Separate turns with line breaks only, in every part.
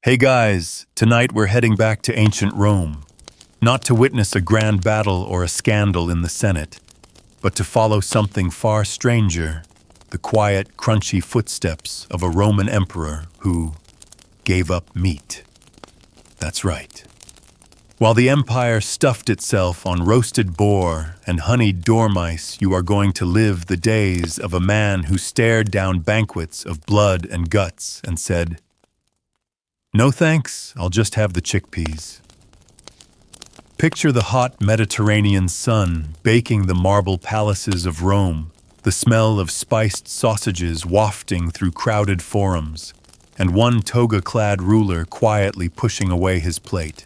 Hey guys, tonight we're heading back to ancient Rome, not to witness a grand battle or a scandal in the Senate, but to follow something far stranger, the quiet, crunchy footsteps of a Roman emperor who gave up meat. That's right. While the empire stuffed itself on roasted boar and honeyed dormice, you are going to live the days of a man who stared down banquets of blood and guts and said, "No thanks, I'll just have the chickpeas." Picture the hot Mediterranean sun baking the marble palaces of Rome, the smell of spiced sausages wafting through crowded forums, and one toga-clad ruler quietly pushing away his plate.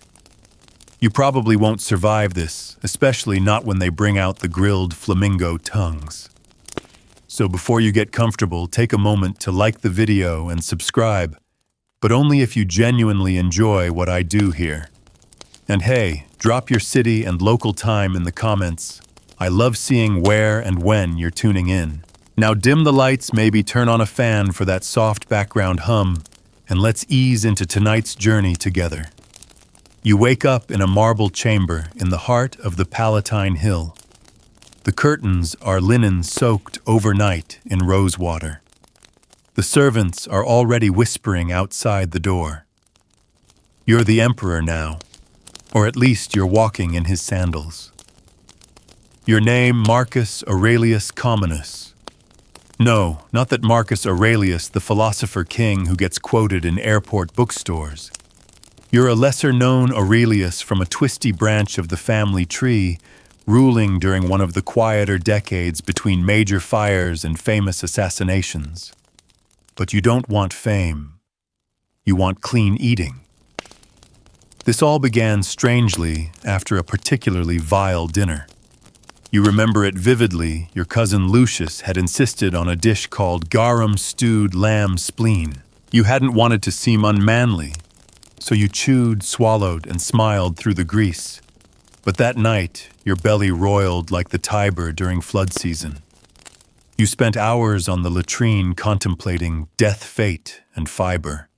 You probably won't survive this, especially not when they bring out the grilled flamingo tongues. So before you get comfortable, take a moment to like the video and subscribe, but only if you genuinely enjoy what I do here. And hey, drop your city and local time in the comments. I love seeing where and when you're tuning in. Now dim the lights, maybe turn on a fan for that soft background hum, and let's ease into tonight's journey together. You wake up in a marble chamber in the heart of the Palatine Hill. The curtains are linen soaked overnight in rose water. The servants are already whispering outside the door. You're the emperor now, or at least you're walking in his sandals. Your name, Marcus Aurelius Communus. No, not that Marcus Aurelius, the philosopher king who gets quoted in airport bookstores. You're a lesser-known Aurelius from a twisty branch of the family tree, ruling during one of the quieter decades between major fires and famous assassinations. But you don't want fame. You want clean eating. This all began strangely after a particularly vile dinner. You remember it vividly. Your cousin Lucius had insisted on a dish called garum stewed lamb spleen. You hadn't wanted to seem unmanly, so you chewed, swallowed, and smiled through the grease. But that night, your belly roiled like the Tiber during flood season. You spent hours on the latrine contemplating death, fate, and fiber.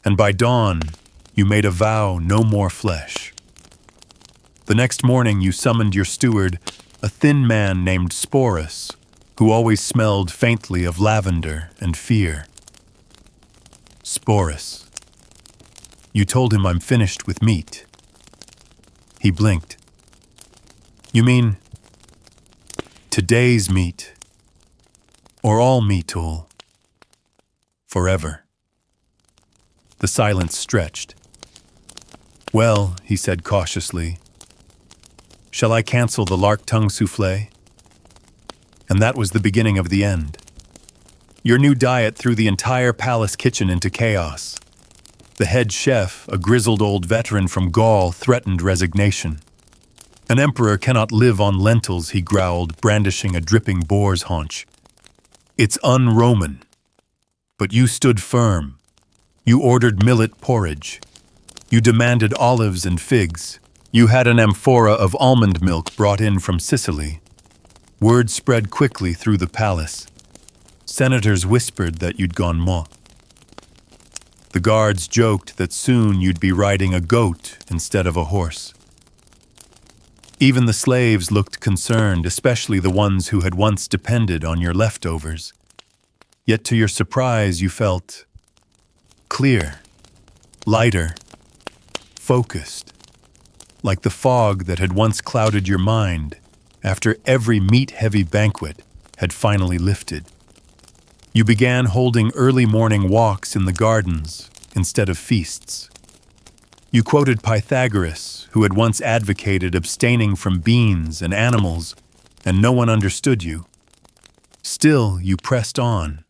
And by dawn, you made a vow no more flesh. The next morning, you summoned your steward, a thin man named Sporus, who always smelled faintly of lavender and fear. Sporus. You told him I'm finished with meat. He blinked. You mean today's meat? Or all meat, all? Forever. The silence stretched. Well, he said cautiously, shall I cancel the lark tongue soufflé? And that was the beginning of the end. Your new diet threw the entire palace kitchen into chaos. The head chef, a grizzled old veteran from Gaul, threatened resignation. An emperor cannot live on lentils, he growled, brandishing a dripping boar's haunch. It's un-Roman. But you stood firm. You ordered millet porridge. You demanded olives and figs. You had an amphora of almond milk brought in from Sicily. Word spread quickly through the palace. Senators whispered that you'd gone mort. The guards joked that soon you'd be riding a goat instead of a horse. Even the slaves looked concerned, especially the ones who had once depended on your leftovers. Yet to your surprise, you felt clear, lighter, focused, like the fog that had once clouded your mind after every meat-heavy banquet had finally lifted. You began holding early morning walks in the gardens instead of feasts. You quoted Pythagoras, who had once advocated abstaining from beans and animals, and no one understood you. Still, you pressed on.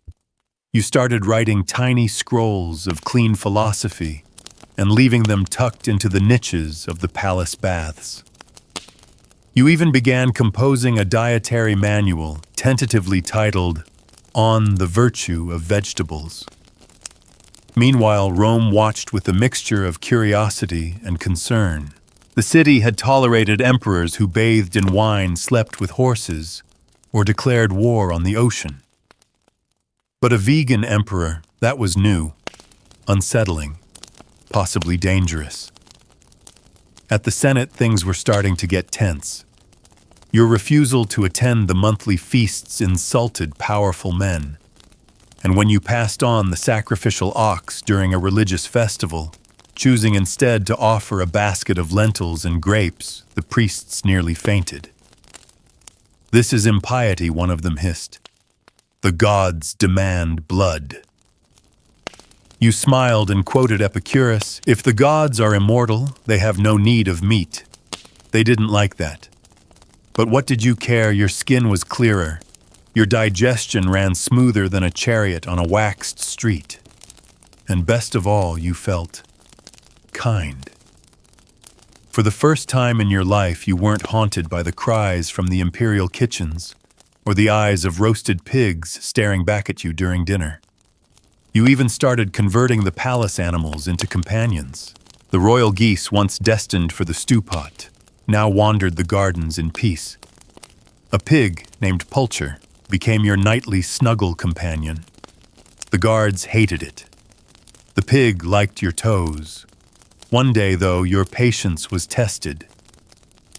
You started writing tiny scrolls of clean philosophy and leaving them tucked into the niches of the palace baths. You even began composing a dietary manual tentatively titled On the Virtue of Vegetables. Meanwhile, Rome watched with a mixture of curiosity and concern. The city had tolerated emperors who bathed in wine, slept with horses, or declared war on the ocean. But a vegan emperor, that was new, unsettling. possibly dangerous. At the Senate, things were starting to get tense. Your refusal to attend the monthly feasts insulted powerful men. And when you passed on the sacrificial ox during a religious festival, choosing instead to offer a basket of lentils and grapes, the priests nearly fainted. "This is impiety," one of them hissed. "The gods demand blood." You smiled and quoted Epicurus, "If the gods are immortal, they have no need of meat." They didn't like that. But what did you care? Your skin was clearer. Your digestion ran smoother than a chariot on a waxed street. And best of all, you felt kind. For the first time in your life, you weren't haunted by the cries from the imperial kitchens or the eyes of roasted pigs staring back at you during dinner. You even started converting the palace animals into companions. The royal geese, once destined for the stew pot, now wandered the gardens in peace. A pig named Pulcher became your nightly snuggle companion. The guards hated it. The pig liked your toes. One day, though, your patience was tested.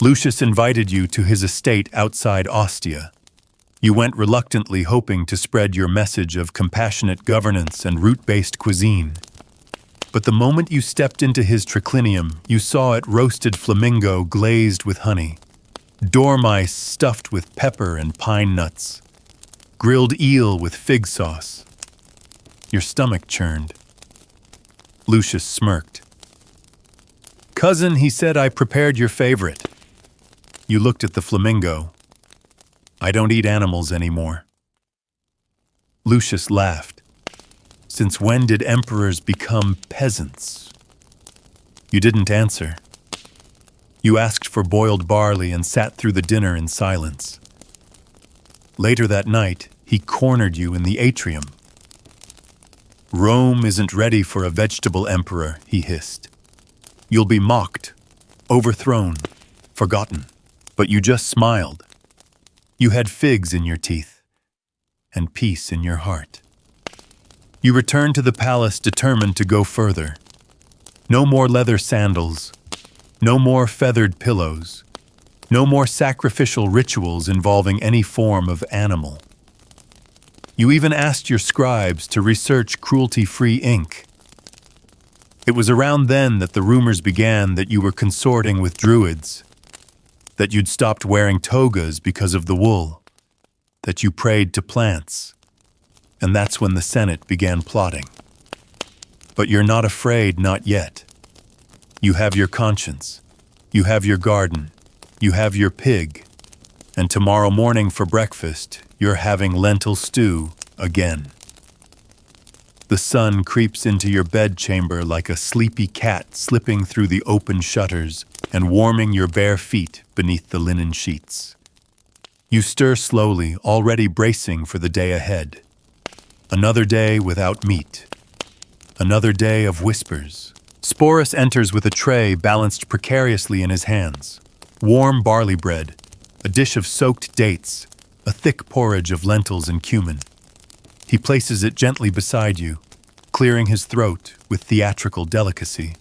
Lucius invited you to his estate outside Ostia. You went reluctantly, hoping to spread your message of compassionate governance and root-based cuisine. But the moment you stepped into his triclinium, you saw it roasted flamingo glazed with honey, dormice stuffed with pepper and pine nuts, grilled eel with fig sauce. Your stomach churned. Lucius smirked. "Cousin," he said, "I prepared your favorite." You looked at the flamingo. "I don't eat animals anymore." Lucius laughed. "Since when did emperors become peasants?" You didn't answer. You asked for boiled barley and sat through the dinner in silence. Later that night, he cornered you in the atrium. "Rome isn't ready for a vegetable emperor," he hissed. "You'll be mocked, overthrown, forgotten." But you just smiled. You had figs in your teeth and peace in your heart. You returned to the palace determined to go further. No more leather sandals, no more feathered pillows, no more sacrificial rituals involving any form of animal. You even asked your scribes to research cruelty-free ink. It was around then that the rumors began that you were consorting with druids, that you'd stopped wearing togas because of the wool, that you prayed to plants, and that's when the Senate began plotting. But you're not afraid, not yet. You have your conscience, you have your garden, you have your pig, and tomorrow morning for breakfast, you're having lentil stew again. The sun creeps into your bedchamber like a sleepy cat slipping through the open shutters and warming your bare feet beneath the linen sheets. You stir slowly, already bracing for the day ahead. Another day without meat. Another day of whispers. Sporus enters with a tray balanced precariously in his hands. Warm barley bread, a dish of soaked dates, a thick porridge of lentils and cumin. He places it gently beside you, clearing his throat with theatrical delicacy.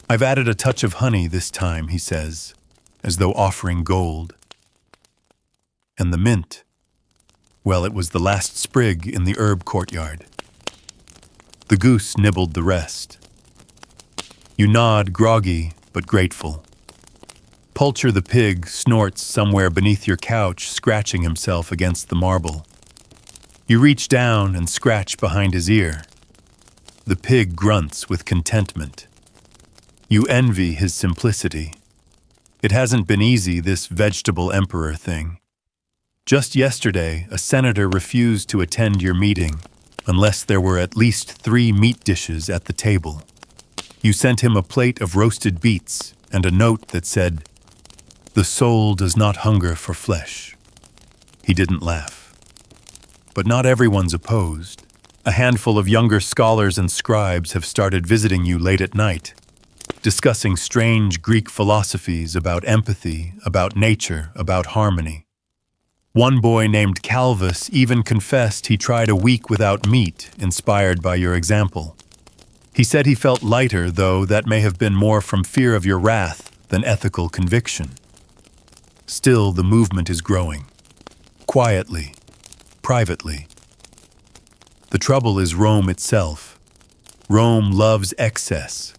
"I've added a touch of honey this time," he says, as though offering gold. And the mint, well, it was the last sprig in the herb courtyard. The goose nibbled the rest. You nod, groggy but grateful. Pulcher the pig snorts somewhere beneath your couch, scratching himself against the marble. You reach down and scratch behind his ear. The pig grunts with contentment. You envy his simplicity. It hasn't been easy, this vegetable emperor thing. Just yesterday, a senator refused to attend your meeting unless there were at least 3 meat dishes at the table. You sent him a plate of roasted beets and a note that said, "The soul does not hunger for flesh." He didn't laugh. But not everyone's opposed. A handful of younger scholars and scribes have started visiting you late at night, discussing strange Greek philosophies about empathy, about nature, about harmony. One boy named Calvus even confessed he tried a week without meat, inspired by your example. He said he felt lighter, though that may have been more from fear of your wrath than ethical conviction. Still, the movement is growing. Quietly, privately. The trouble is Rome itself. Rome loves excess.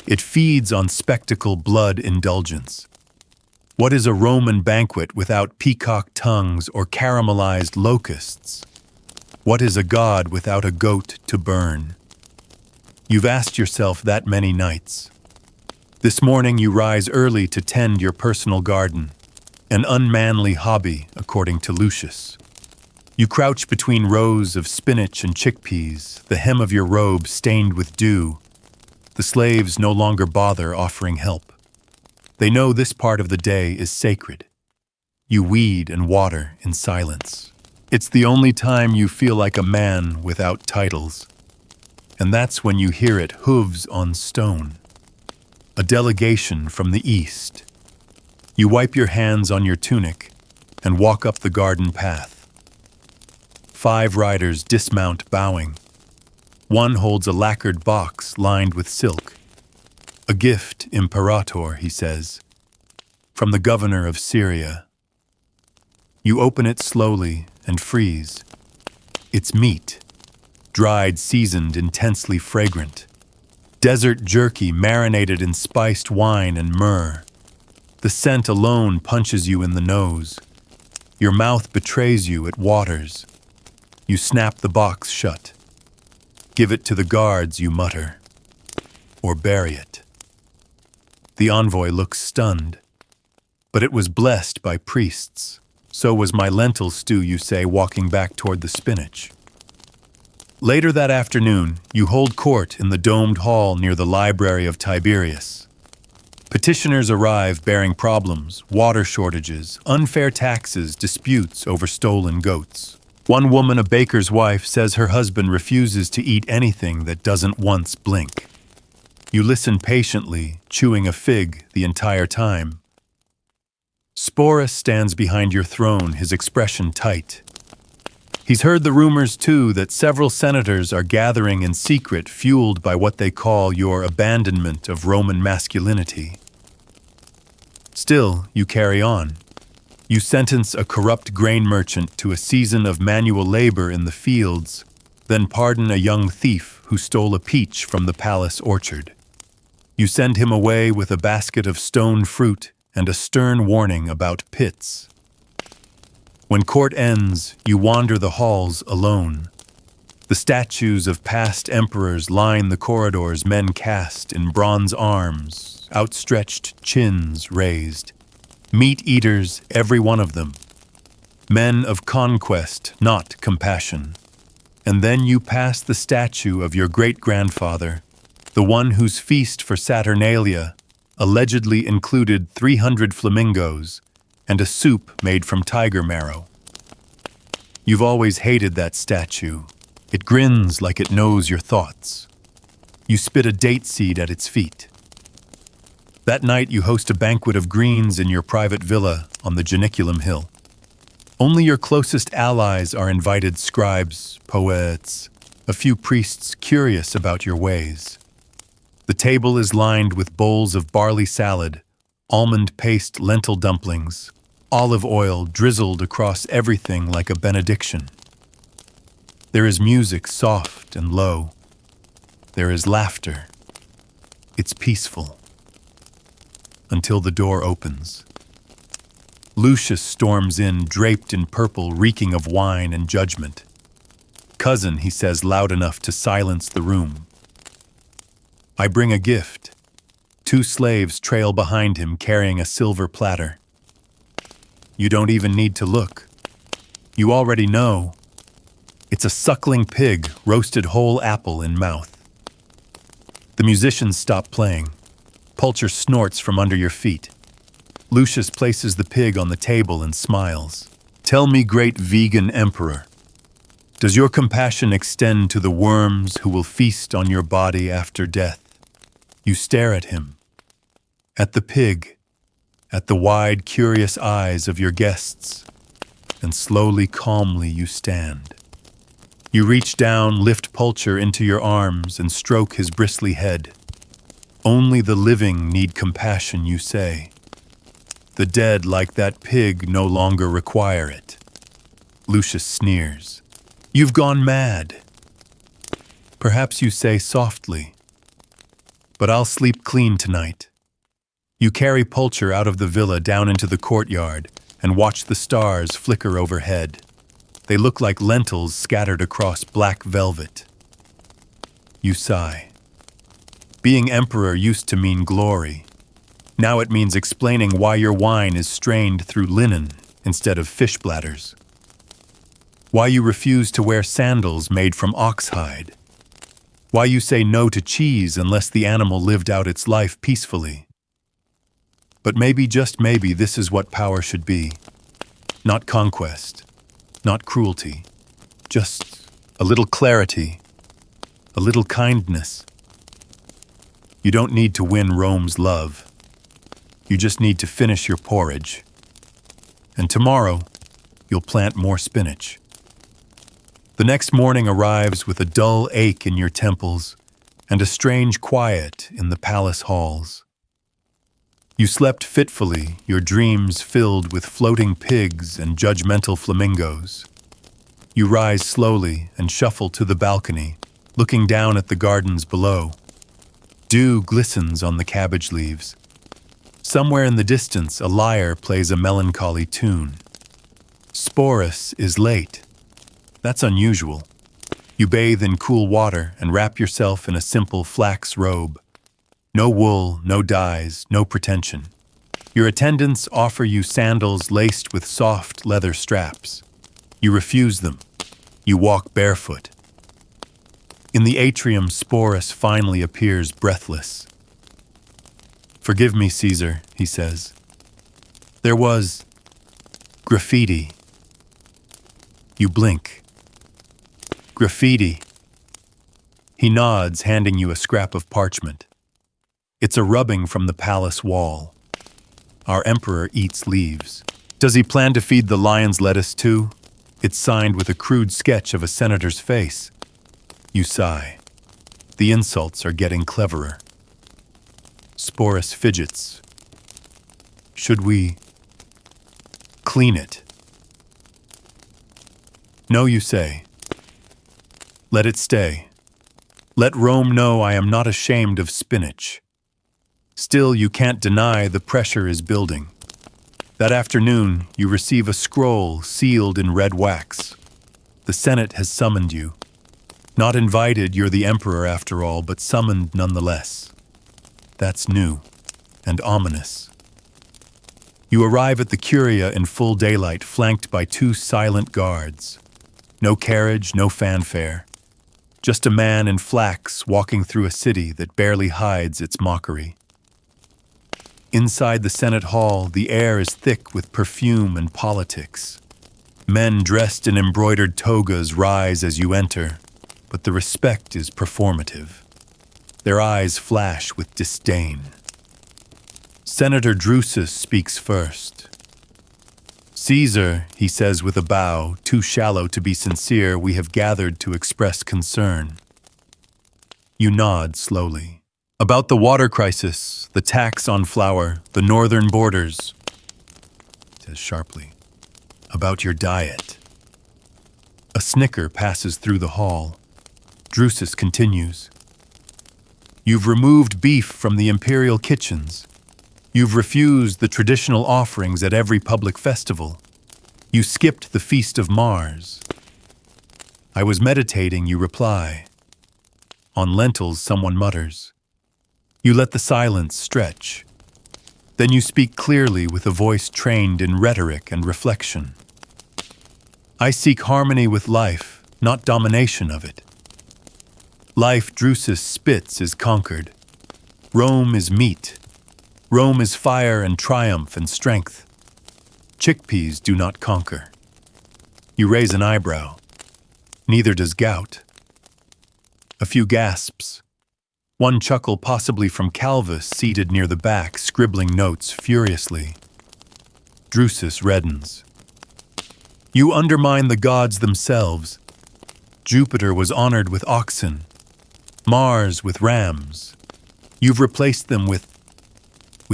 It feeds on spectacle, blood, indulgence. What is a Roman banquet without peacock tongues or caramelized locusts? What is a god without a goat to burn? You've asked yourself that many nights. This morning you rise early to tend your personal garden, an unmanly hobby, according to Lucius. You crouch between rows of spinach and chickpeas, the hem of your robe stained with dew. The slaves no longer bother offering help. They know this part of the day is sacred. You weed and water in silence. It's the only time you feel like a man without titles. And that's when you hear it, hooves on stone. A delegation from the east. You wipe your hands on your tunic and walk up the garden path. 5 riders dismount bowing. One holds a lacquered box lined with silk. A gift, Imperator, he says, from the governor of Syria. You open it slowly and freeze. It's meat, dried, seasoned, intensely fragrant. Desert jerky marinated in spiced wine and myrrh. The scent alone punches you in the nose. Your mouth betrays you, it waters. You snap the box shut. Give it to the guards, you mutter. Or bury it. The envoy looks stunned. But it was blessed by priests. So was my lentil stew, you say, walking back toward the spinach. Later that afternoon, you hold court in the domed hall near the library of Tiberius. Petitioners arrive bearing problems, water shortages, unfair taxes, disputes over stolen goats. One woman, a baker's wife, says her husband refuses to eat anything that doesn't once blink. You listen patiently, chewing a fig the entire time. Sporus stands behind your throne, his expression tight. He's heard the rumors, too, that several senators are gathering in secret, fueled by what they call your abandonment of Roman masculinity. Still, you carry on. You sentence a corrupt grain merchant to a season of manual labor in the fields, then pardon a young thief who stole a peach from the palace orchard. You send him away with a basket of stone fruit and a stern warning about pits. When court ends, you wander the halls alone. The statues of past emperors line the corridors, men cast in bronze arms, outstretched chins raised. Meat eaters, every one of them. Men of conquest, not compassion. And then you pass the statue of your great-grandfather, the one whose feast for Saturnalia allegedly included 300 flamingos and a soup made from tiger marrow. You've always hated that statue. It grins like it knows your thoughts. You spit a date seed at its feet. That night you host a banquet of greens in your private villa on the Janiculum Hill. Only your closest allies are invited, scribes, poets, a few priests curious about your ways. The table is lined with bowls of barley salad, almond paste lentil dumplings, olive oil drizzled across everything like a benediction. There is music soft and low. There is laughter. It's peaceful. Until the door opens. Lucius storms in, draped in purple, reeking of wine and judgment. "Cousin," he says loud enough to silence the room. "I bring a gift." 2 slaves trail behind him carrying a silver platter. You don't even need to look. You already know. It's a suckling pig, roasted whole apple in mouth. The musicians stop playing. Pulcher snorts from under your feet. Lucius places the pig on the table and smiles. "Tell me, great vegan emperor, does your compassion extend to the worms who will feast on your body after death?" You stare at him, at the pig, at the wide, curious eyes of your guests, and slowly, calmly you stand. You reach down, lift Pulcher into your arms, and stroke his bristly head. Only the living need compassion, you say. The dead, like that pig, no longer require it. Lucius sneers. You've gone mad. Perhaps you say softly, but I'll sleep clean tonight. You carry Pulcher out of the villa down into the courtyard and watch the stars flicker overhead. They look like lentils scattered across black velvet. You sigh. Being emperor used to mean glory. Now it means explaining why your wine is strained through linen instead of fish bladders. Why you refuse to wear sandals made from ox hide. Why you say no to cheese unless the animal lived out its life peacefully. But maybe, just maybe, this is what power should be. Not conquest, not cruelty, just a little clarity, a little kindness. You don't need to win Rome's love. You just need to finish your porridge. And tomorrow, you'll plant more spinach. The next morning arrives with a dull ache in your temples and a strange quiet in the palace halls. You slept fitfully, your dreams filled with floating pigs and judgmental flamingos. You rise slowly and shuffle to the balcony, looking down at the gardens below. Dew glistens on the cabbage leaves. Somewhere in the distance, a lyre plays a melancholy tune. Sporus is late. That's unusual. You bathe in cool water and wrap yourself in a simple flax robe. No wool, no dyes, no pretension. Your attendants offer you sandals laced with soft leather straps. You refuse them. You walk barefoot. In the atrium, Sporus finally appears breathless. Forgive me, Caesar, he says. There was graffiti. You blink. Graffiti. He nods, handing you a scrap of parchment. It's a rubbing from the palace wall. Our emperor eats leaves. Does he plan to feed the lions lettuce too? It's signed with a crude sketch of a senator's face. You sigh. The insults are getting cleverer. Sporus fidgets. Should we clean it? No, you say. Let it stay. Let Rome know I am not ashamed of spinach. Still, you can't deny the pressure is building. That afternoon, you receive a scroll sealed in red wax. The Senate has summoned you. Not invited, you're the emperor after all, but summoned nonetheless. That's new and ominous. You arrive at the Curia in full daylight, flanked by 2 silent guards. No carriage, no fanfare. Just a man in flax walking through a city that barely hides its mockery. Inside the Senate hall, the air is thick with perfume and politics. Men dressed in embroidered togas rise as you enter, but the respect is performative. Their eyes flash with disdain. Senator Drusus speaks first. Caesar, he says with a bow, too shallow to be sincere, we have gathered to express concern. You nod slowly. About the water crisis, the tax on flour, the northern borders. Says sharply. About your diet. A snicker passes through the hall. Drusus continues. You've removed beef from the imperial kitchens. You've refused the traditional offerings at every public festival. You skipped the Feast of Mars. I was meditating, you reply. On lentils, someone mutters. You let the silence stretch. Then you speak clearly with a voice trained in rhetoric and reflection. I seek harmony with life, not domination of it. Life, Drusus spits, is conquered. Rome is meat. Rome is fire and triumph and strength. Chickpeas do not conquer. You raise an eyebrow. Neither does gout. A few gasps. One chuckle, possibly from Calvus, seated near the back, scribbling notes furiously. Drusus reddens. You undermine the gods themselves. Jupiter was honored with oxen, Mars with rams. You've replaced them with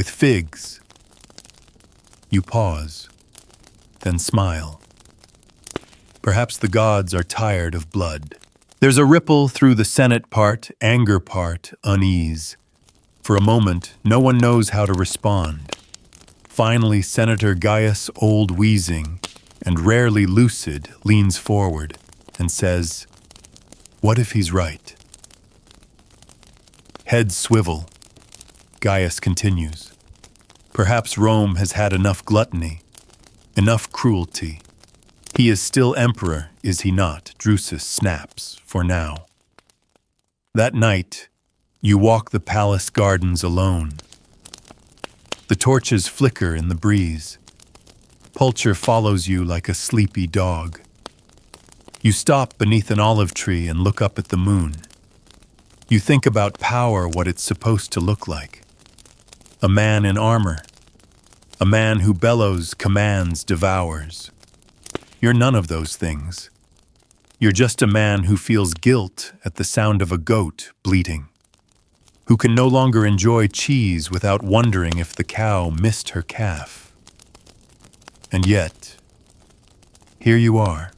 figs. You pause, then smile. Perhaps the gods are tired of blood. There's a ripple through the Senate part, anger part, unease. For a moment, no one knows how to respond. Finally, Senator Gaius, old wheezing and rarely lucid, leans forward and says, "What if he's right?" Heads swivel. Gaius continues. Perhaps Rome has had enough gluttony, enough cruelty. He is still emperor, is he not? Drusus snaps, for now. That night, you walk the palace gardens alone. The torches flicker in the breeze. Pulcher follows you like a sleepy dog. You stop beneath an olive tree and look up at the moon. You think about power, what it's supposed to look like. A man in armor. A man who bellows, commands, devours. You're none of those things. You're just a man who feels guilt at the sound of a goat bleating, who can no longer enjoy cheese without wondering if the cow missed her calf. And yet, here you are,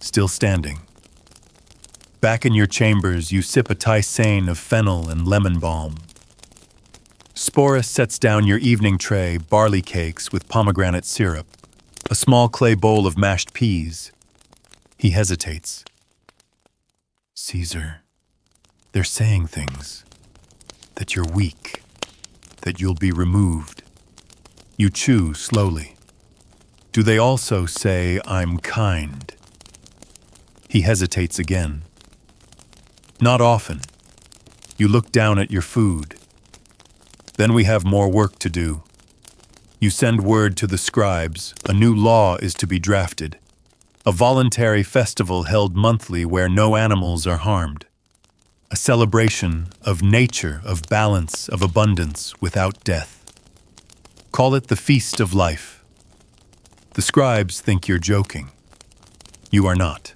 still standing. Back in your chambers, you sip a tisane of fennel and lemon balm. Sporus sets down your evening tray, barley cakes with pomegranate syrup, a small clay bowl of mashed peas. He hesitates. Caesar, they're saying things. That you're weak. That you'll be removed. You chew slowly. Do they also say, I'm kind? He hesitates again. Not often. You look down at your food. Then we have more work to do. You send word to the scribes, a new law is to be drafted. A voluntary festival held monthly where no animals are harmed. A celebration of nature, of balance, of abundance without death. Call it the Feast of Life. The scribes think you're joking. You are not.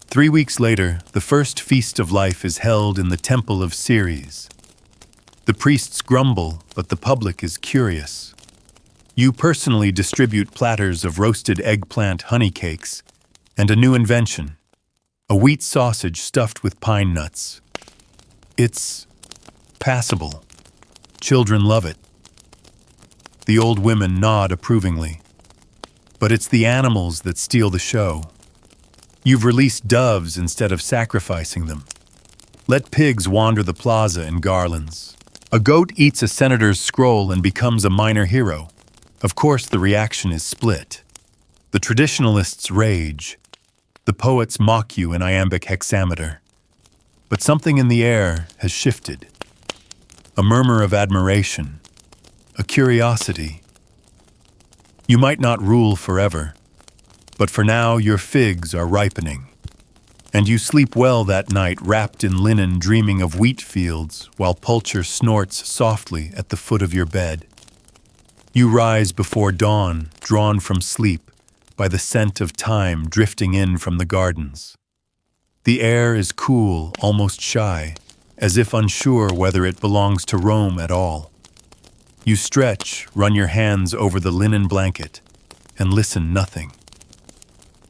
3 weeks later, the first Feast of Life is held in the Temple of Ceres. The priests grumble, but the public is curious. You personally distribute platters of roasted eggplant honey cakes and a new invention, a wheat sausage stuffed with pine nuts. It's passable. Children love it. The old women nod approvingly. But it's the animals that steal the show. You've released doves instead of sacrificing them. Let pigs wander the plaza in garlands. A goat eats a senator's scroll and becomes a minor hero. Of course, the reaction is split. The traditionalists rage. The poets mock you in iambic hexameter. But something in the air has shifted. A murmur of admiration. A curiosity. You might not rule forever, but for now your figs are ripening. And you sleep well that night wrapped in linen dreaming of wheat fields while Pulcher snorts softly at the foot of your bed. You rise before dawn, drawn from sleep by the scent of thyme drifting in from the gardens. The air is cool, almost shy, as if unsure whether it belongs to Rome at all. You stretch, run your hands over the linen blanket, and listen nothing.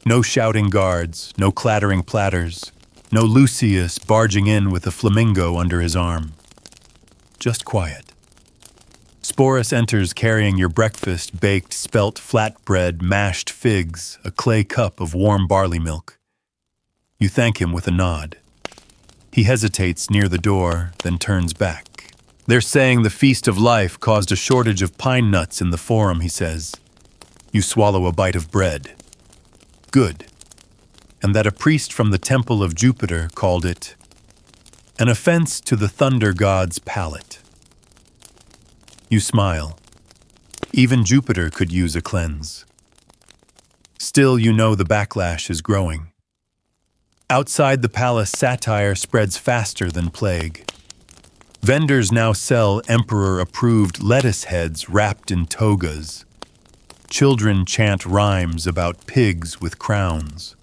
No shouting guards, no clattering platters, no Lucius barging in with a flamingo under his arm. Just quiet. Sporus enters carrying your breakfast, baked, spelt flatbread, mashed figs, a clay cup of warm barley milk. You thank him with a nod. He hesitates near the door, then turns back. They're saying the Feast of Life caused a shortage of pine nuts in the forum, he says. You swallow a bite of bread. Good. And that a priest from the temple of Jupiter called it an offense to the thunder god's palate. You smile. Even Jupiter could use a cleanse. Still, you know the backlash is growing. Outside the palace, satire spreads faster than plague. Vendors now sell emperor-approved lettuce heads wrapped in togas. Children chant rhymes about pigs with crowns.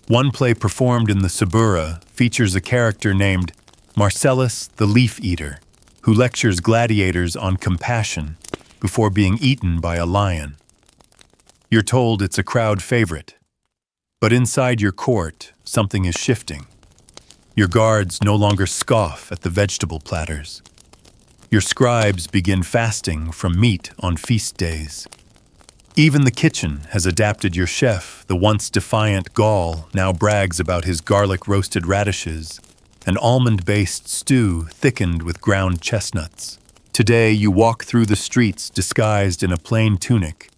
One play performed in the Suburra features a character named Marcellus the Leaf Eater, who lectures gladiators on compassion before being eaten by a lion. You're told it's a crowd favorite, but inside your court, something is shifting. Your guards no longer scoff at the vegetable platters. Your scribes begin fasting from meat on feast days. Even the kitchen has adapted. Your chef, the once defiant Gaul, now brags about his garlic-roasted radishes, an almond-based stew thickened with ground chestnuts. Today you walk through the streets disguised in a plain tunic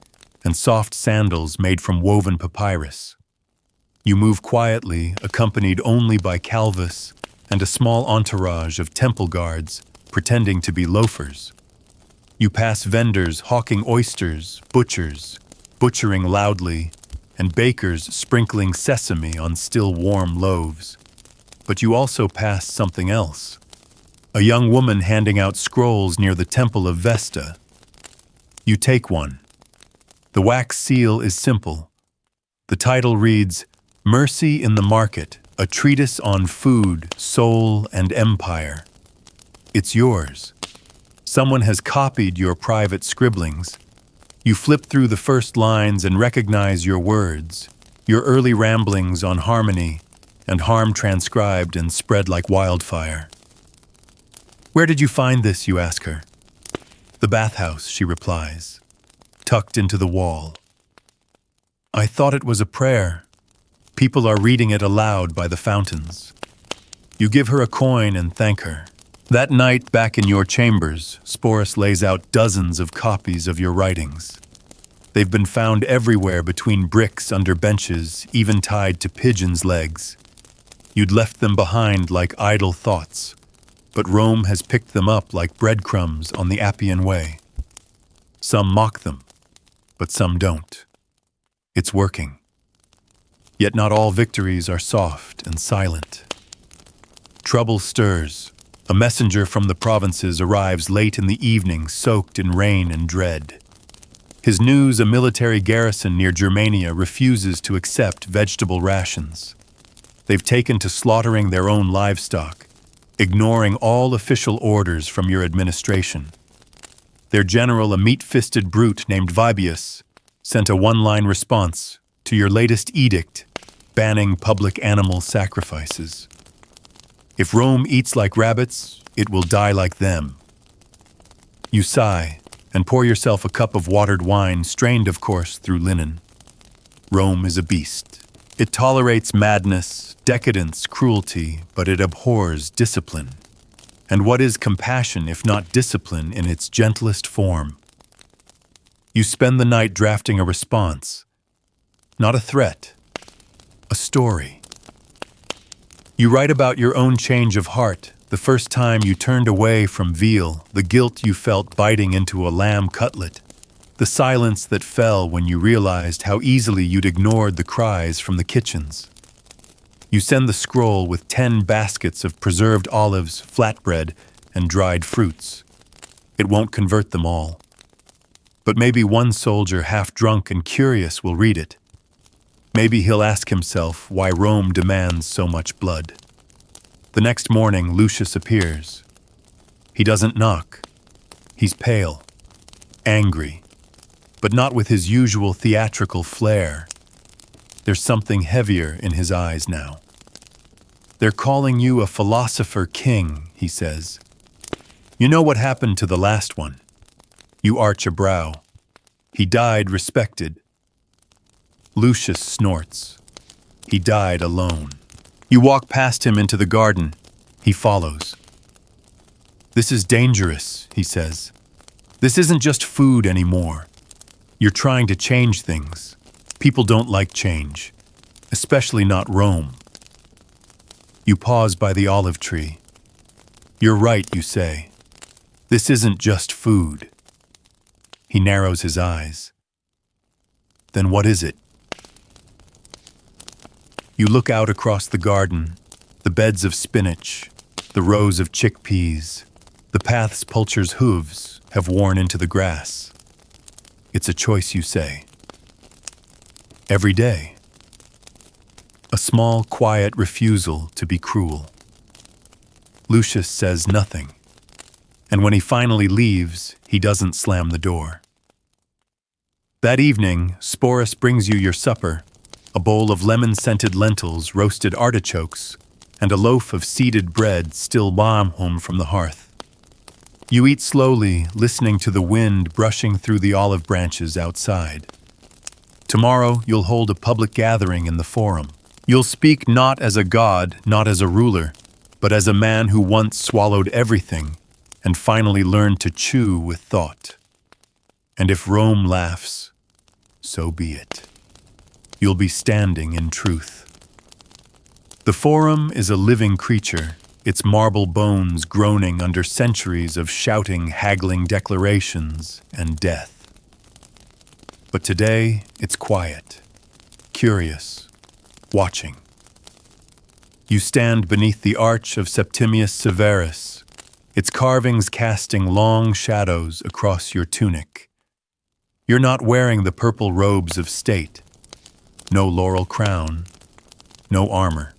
and soft sandals made from woven papyrus. You move quietly, accompanied only by Calvus and a small entourage of temple guards pretending to be loafers. You pass vendors hawking oysters, butchers butchering loudly, and bakers sprinkling sesame on still warm loaves. But you also pass something else. A young woman handing out scrolls near the Temple of Vesta. You take one. The wax seal is simple. The title reads, Mercy in the Market, a treatise on food, soul, and empire. It's yours. Someone has copied your private scribblings. You flip through the first lines and recognize your words, your early ramblings on harmony, and harm transcribed and spread like wildfire. Where did you find this, you ask her? The bathhouse, she replies, tucked into the wall. I thought it was a prayer. People are reading it aloud by the fountains. You give her a coin and thank her. That night, back in your chambers, Sporus lays out dozens of copies of your writings. They've been found everywhere between bricks under benches, even tied to pigeons' legs. You'd left them behind like idle thoughts, but Rome has picked them up like breadcrumbs on the Appian Way. Some mock them, but some don't. It's working. Yet not all victories are soft and silent. Trouble stirs. A messenger from the provinces arrives late in the evening, soaked in rain and dread. His news: a military garrison near Germania refuses to accept vegetable rations. They've taken to slaughtering their own livestock, ignoring all official orders from your administration. Their general, a meat-fisted brute named Vibius, sent a one-line response to your latest edict banning public animal sacrifices. If Rome eats like rabbits, it will die like them. You sigh and pour yourself a cup of watered wine, strained, of course, through linen. Rome is a beast. It tolerates madness, decadence, cruelty, but it abhors discipline. And what is compassion if not discipline in its gentlest form? You spend the night drafting a response. Not a threat, a story. You write about your own change of heart, the first time you turned away from veal, the guilt you felt biting into a lamb cutlet, the silence that fell when you realized how easily you'd ignored the cries from the kitchens. You send the scroll with 10 baskets of preserved olives, flatbread, and dried fruits. It won't convert them all. But maybe one soldier, half drunk and curious, will read it. Maybe he'll ask himself why Rome demands so much blood. The next morning, Lucius appears. He doesn't knock. He's pale, angry, but not with his usual theatrical flair. There's something heavier in his eyes now. They're calling you a philosopher king, he says. You know what happened to the last one? You arch a brow. He died respected. Lucius snorts. He died alone. You walk past him into the garden. He follows. This is dangerous, he says. This isn't just food anymore. You're trying to change things. People don't like change, especially not Rome. You pause by the olive tree. You're right, you say. This isn't just food. He narrows his eyes. Then what is it? You look out across the garden, the beds of spinach, the rows of chickpeas, the paths Pulcher's hooves have worn into the grass. It's a choice, you say. Every day. A small, quiet refusal to be cruel. Lucius says nothing, and when he finally leaves, he doesn't slam the door. That evening, Sporus brings you your supper, a bowl of lemon-scented lentils, roasted artichokes, and a loaf of seeded bread still warm home from the hearth. You eat slowly, listening to the wind brushing through the olive branches outside. Tomorrow, you'll hold a public gathering in the forum. You'll speak not as a god, not as a ruler, but as a man who once swallowed everything and finally learned to chew with thought. And if Rome laughs, so be it. You'll be standing in truth. The forum is a living creature, its marble bones groaning under centuries of shouting, haggling declarations and death. But today, it's quiet, curious, watching. You stand beneath the arch of Septimius Severus, its carvings casting long shadows across your tunic. You're not wearing the purple robes of state. No laurel crown, no armor.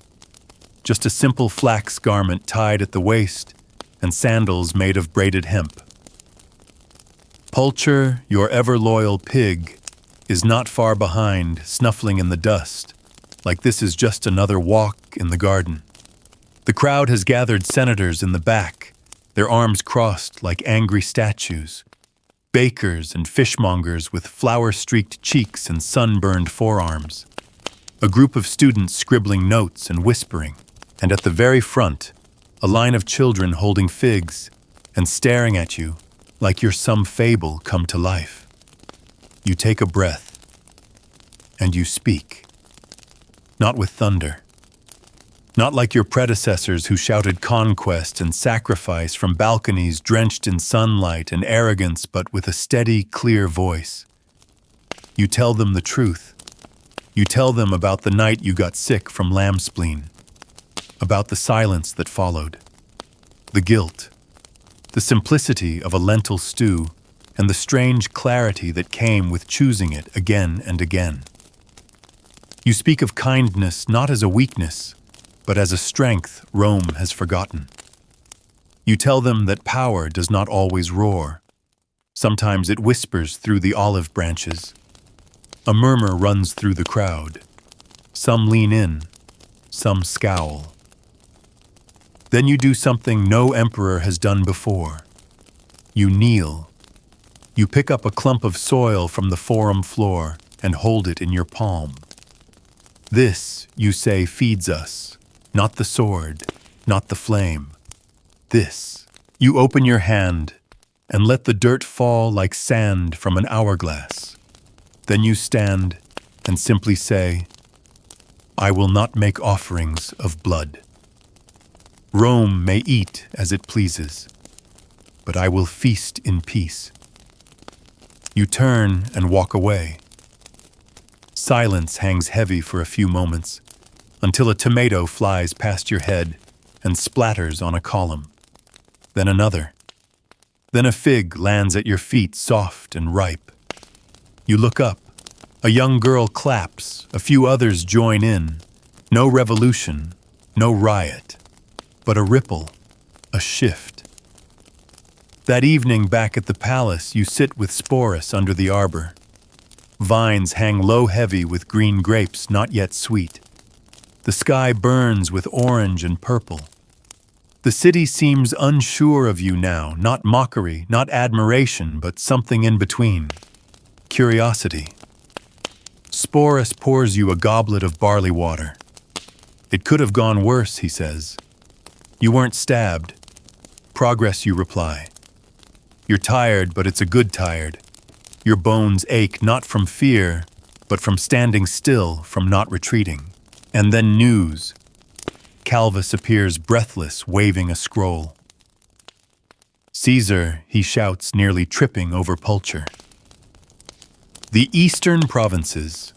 Just a simple flax garment tied at the waist and sandals made of braided hemp. Pulcher, your ever-loyal pig, is not far behind, snuffling in the dust, like this is just another walk in the garden. The crowd has gathered senators in the back, their arms crossed like angry statues, bakers and fishmongers with flour-streaked cheeks and sunburned forearms, a group of students scribbling notes and whispering, and at the very front, a line of children holding figs and staring at you like you're some fable come to life. You take a breath, and you speak. Not with thunder. Not like your predecessors who shouted conquest and sacrifice from balconies drenched in sunlight and arrogance, but with a steady, clear voice. You tell them the truth. You tell them about the night you got sick from lamb spleen, about the silence that followed, the guilt, the simplicity of a lentil stew, and the strange clarity that came with choosing it again and again. You speak of kindness not as a weakness, but as a strength Rome has forgotten. You tell them that power does not always roar. Sometimes it whispers through the olive branches. A murmur runs through the crowd. Some lean in, some scowl. Then you do something no emperor has done before. You kneel. You pick up a clump of soil from the forum floor and hold it in your palm. This, you say, feeds us, not the sword, not the flame. This. You open your hand and let the dirt fall like sand from an hourglass. Then you stand and simply say, I will not make offerings of blood. Rome may eat as it pleases, but I will feast in peace. You turn and walk away. Silence hangs heavy for a few moments, until a tomato flies past your head and splatters on a column. Then another. Then a fig lands at your feet, soft and ripe. You look up. A young girl claps. A few others join in. No revolution, no riot, but a ripple, a shift. That evening back at the palace, you sit with Sporus under the arbor. Vines hang low heavy with green grapes not yet sweet. The sky burns with orange and purple. The city seems unsure of you now, not mockery, not admiration, but something in between. Curiosity. Sporus pours you a goblet of barley water. It could have gone worse, he says. You weren't stabbed. Progress, you reply. You're tired, but it's a good tired. Your bones ache not from fear, but from standing still, from not retreating. And then news. Calvus appears breathless, waving a scroll. Caesar, he shouts, nearly tripping over Pulcher. The eastern provinces.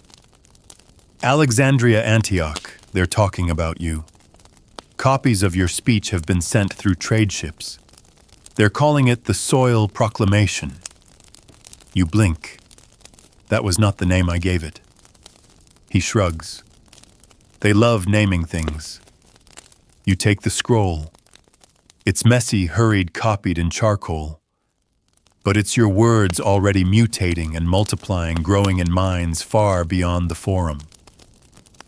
Alexandria, Antioch, they're talking about you. Copies of your speech have been sent through trade ships. They're calling it the Soil Proclamation. You blink. That was not the name I gave it. He shrugs. They love naming things. You take the scroll. It's messy, hurried, copied in charcoal. But it's your words already mutating and multiplying, growing in minds far beyond the forum.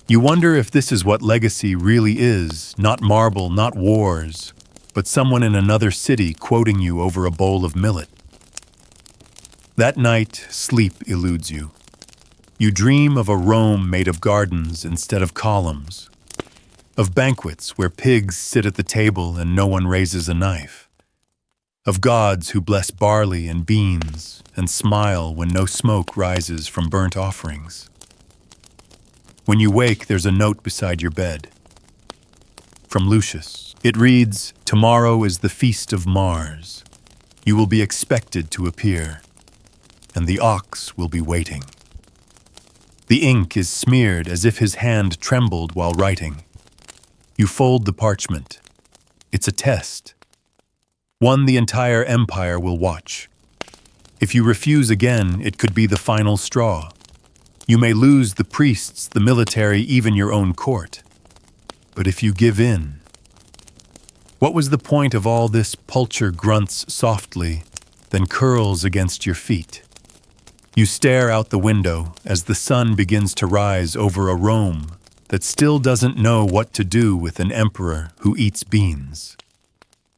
You wonder if this is what legacy really is, not marble, not wars, but someone in another city quoting you over a bowl of millet. That night, sleep eludes you. You dream of a Rome made of gardens instead of columns, of banquets where pigs sit at the table and no one raises a knife, of gods who bless barley and beans and smile when no smoke rises from burnt offerings. When you wake, there's a note beside your bed. From Lucius. It reads, "Tomorrow is the feast of Mars. You will be expected to appear, and the ox will be waiting." The ink is smeared as if his hand trembled while writing. You fold the parchment. It's a test. One the entire empire will watch. If you refuse again, it could be the final straw. You may lose the priests, the military, even your own court. But if you give in... What was the point of all this? Pulcher grunts softly, then curls against your feet. You stare out the window as the sun begins to rise over a Rome that still doesn't know what to do with an emperor who eats beans.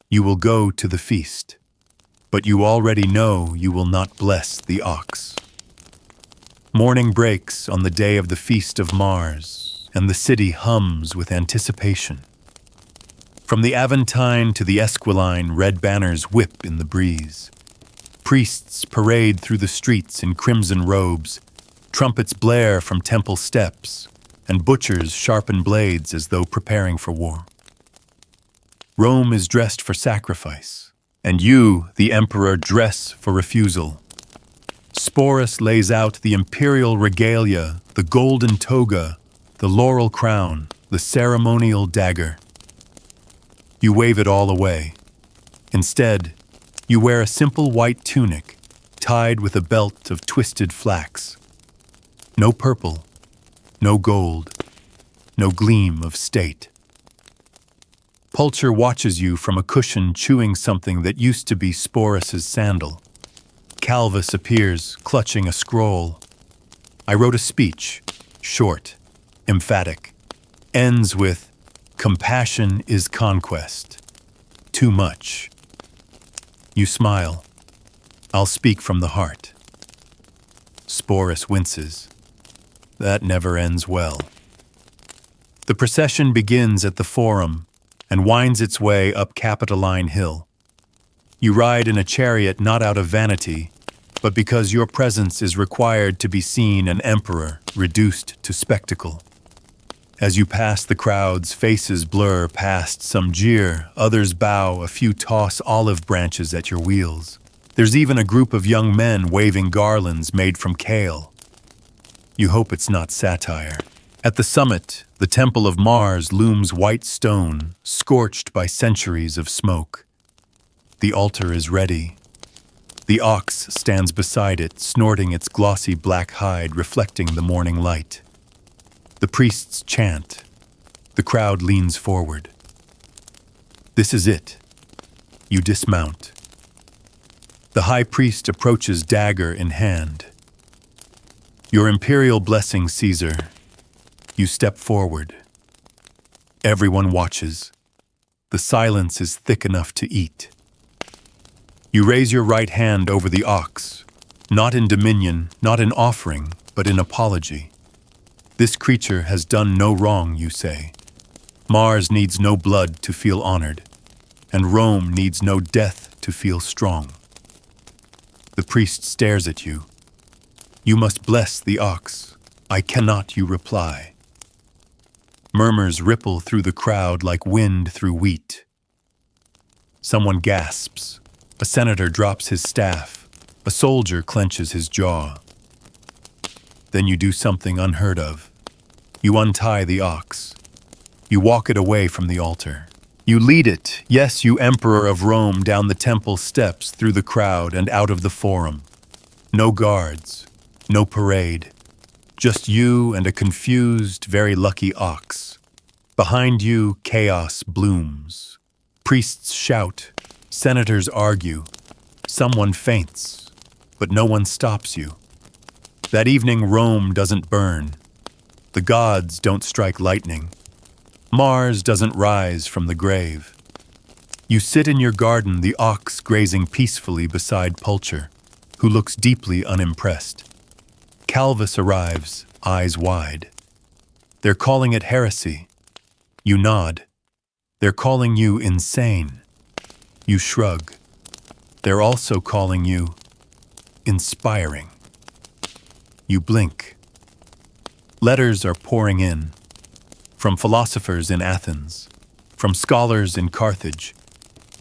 You will go to the feast, but you already know you will not bless the ox. Morning breaks on the day of the feast of Mars, and the city hums with anticipation. From the Aventine to the Esquiline, red banners whip in the breeze. Priests parade through the streets in crimson robes, trumpets blare from temple steps, and butchers sharpen blades as though preparing for war. Rome is dressed for sacrifice, and you, the emperor, dress for refusal. Sporus lays out the imperial regalia, the golden toga, the laurel crown, the ceremonial dagger. You wave it all away. Instead, you wear a simple white tunic, tied with a belt of twisted flax. No purple, no gold, no gleam of state. Pulcher watches you from a cushion chewing something that used to be Sporus's sandal. Calvus appears, clutching a scroll. I wrote a speech, short, emphatic, ends with, "Compassion is conquest. Too much." You smile. "I'll speak from the heart." Sporus winces. That never ends well. The procession begins at the Forum and winds its way up Capitoline Hill. You ride in a chariot not out of vanity, but because your presence is required to be seen an emperor reduced to spectacle. As you pass the crowds, faces blur past, some jeer, others bow, a few toss olive branches at your wheels. There's even a group of young men waving garlands made from kale. You hope it's not satire. At the summit, the Temple of Mars looms white stone, scorched by centuries of smoke. The altar is ready. The ox stands beside it, snorting its glossy black hide, reflecting the morning light. The priests chant. The crowd leans forward. This is it. You dismount. The high priest approaches, dagger in hand. Your imperial blessing, Caesar. You step forward. Everyone watches. The silence is thick enough to eat. You raise your right hand over the ox, not in dominion, not in offering, but in apology. This creature has done no wrong, you say. Mars needs no blood to feel honored, and Rome needs no death to feel strong. The priest stares at you. You must bless the ox. I cannot, you reply. Murmurs ripple through the crowd like wind through wheat. Someone gasps. A senator drops his staff. A soldier clenches his jaw. Then you do something unheard of. You untie the ox. You walk it away from the altar. You lead it, yes, you emperor of Rome, down the temple steps, through the crowd and out of the forum. No guards, no parade, Just you and a confused, very lucky ox. Behind you, chaos blooms. Priests shout, senators argue, someone faints, but no one stops you. That evening, Rome doesn't burn. The gods don't strike lightning. Mars doesn't rise from the grave. You sit in your garden, the ox grazing peacefully beside Pulcher, who looks deeply unimpressed. Calvus arrives, eyes wide. They're calling it heresy. You nod. They're calling you insane. You shrug. They're also calling you inspiring. You blink. Letters are pouring in, from philosophers in Athens, from scholars in Carthage.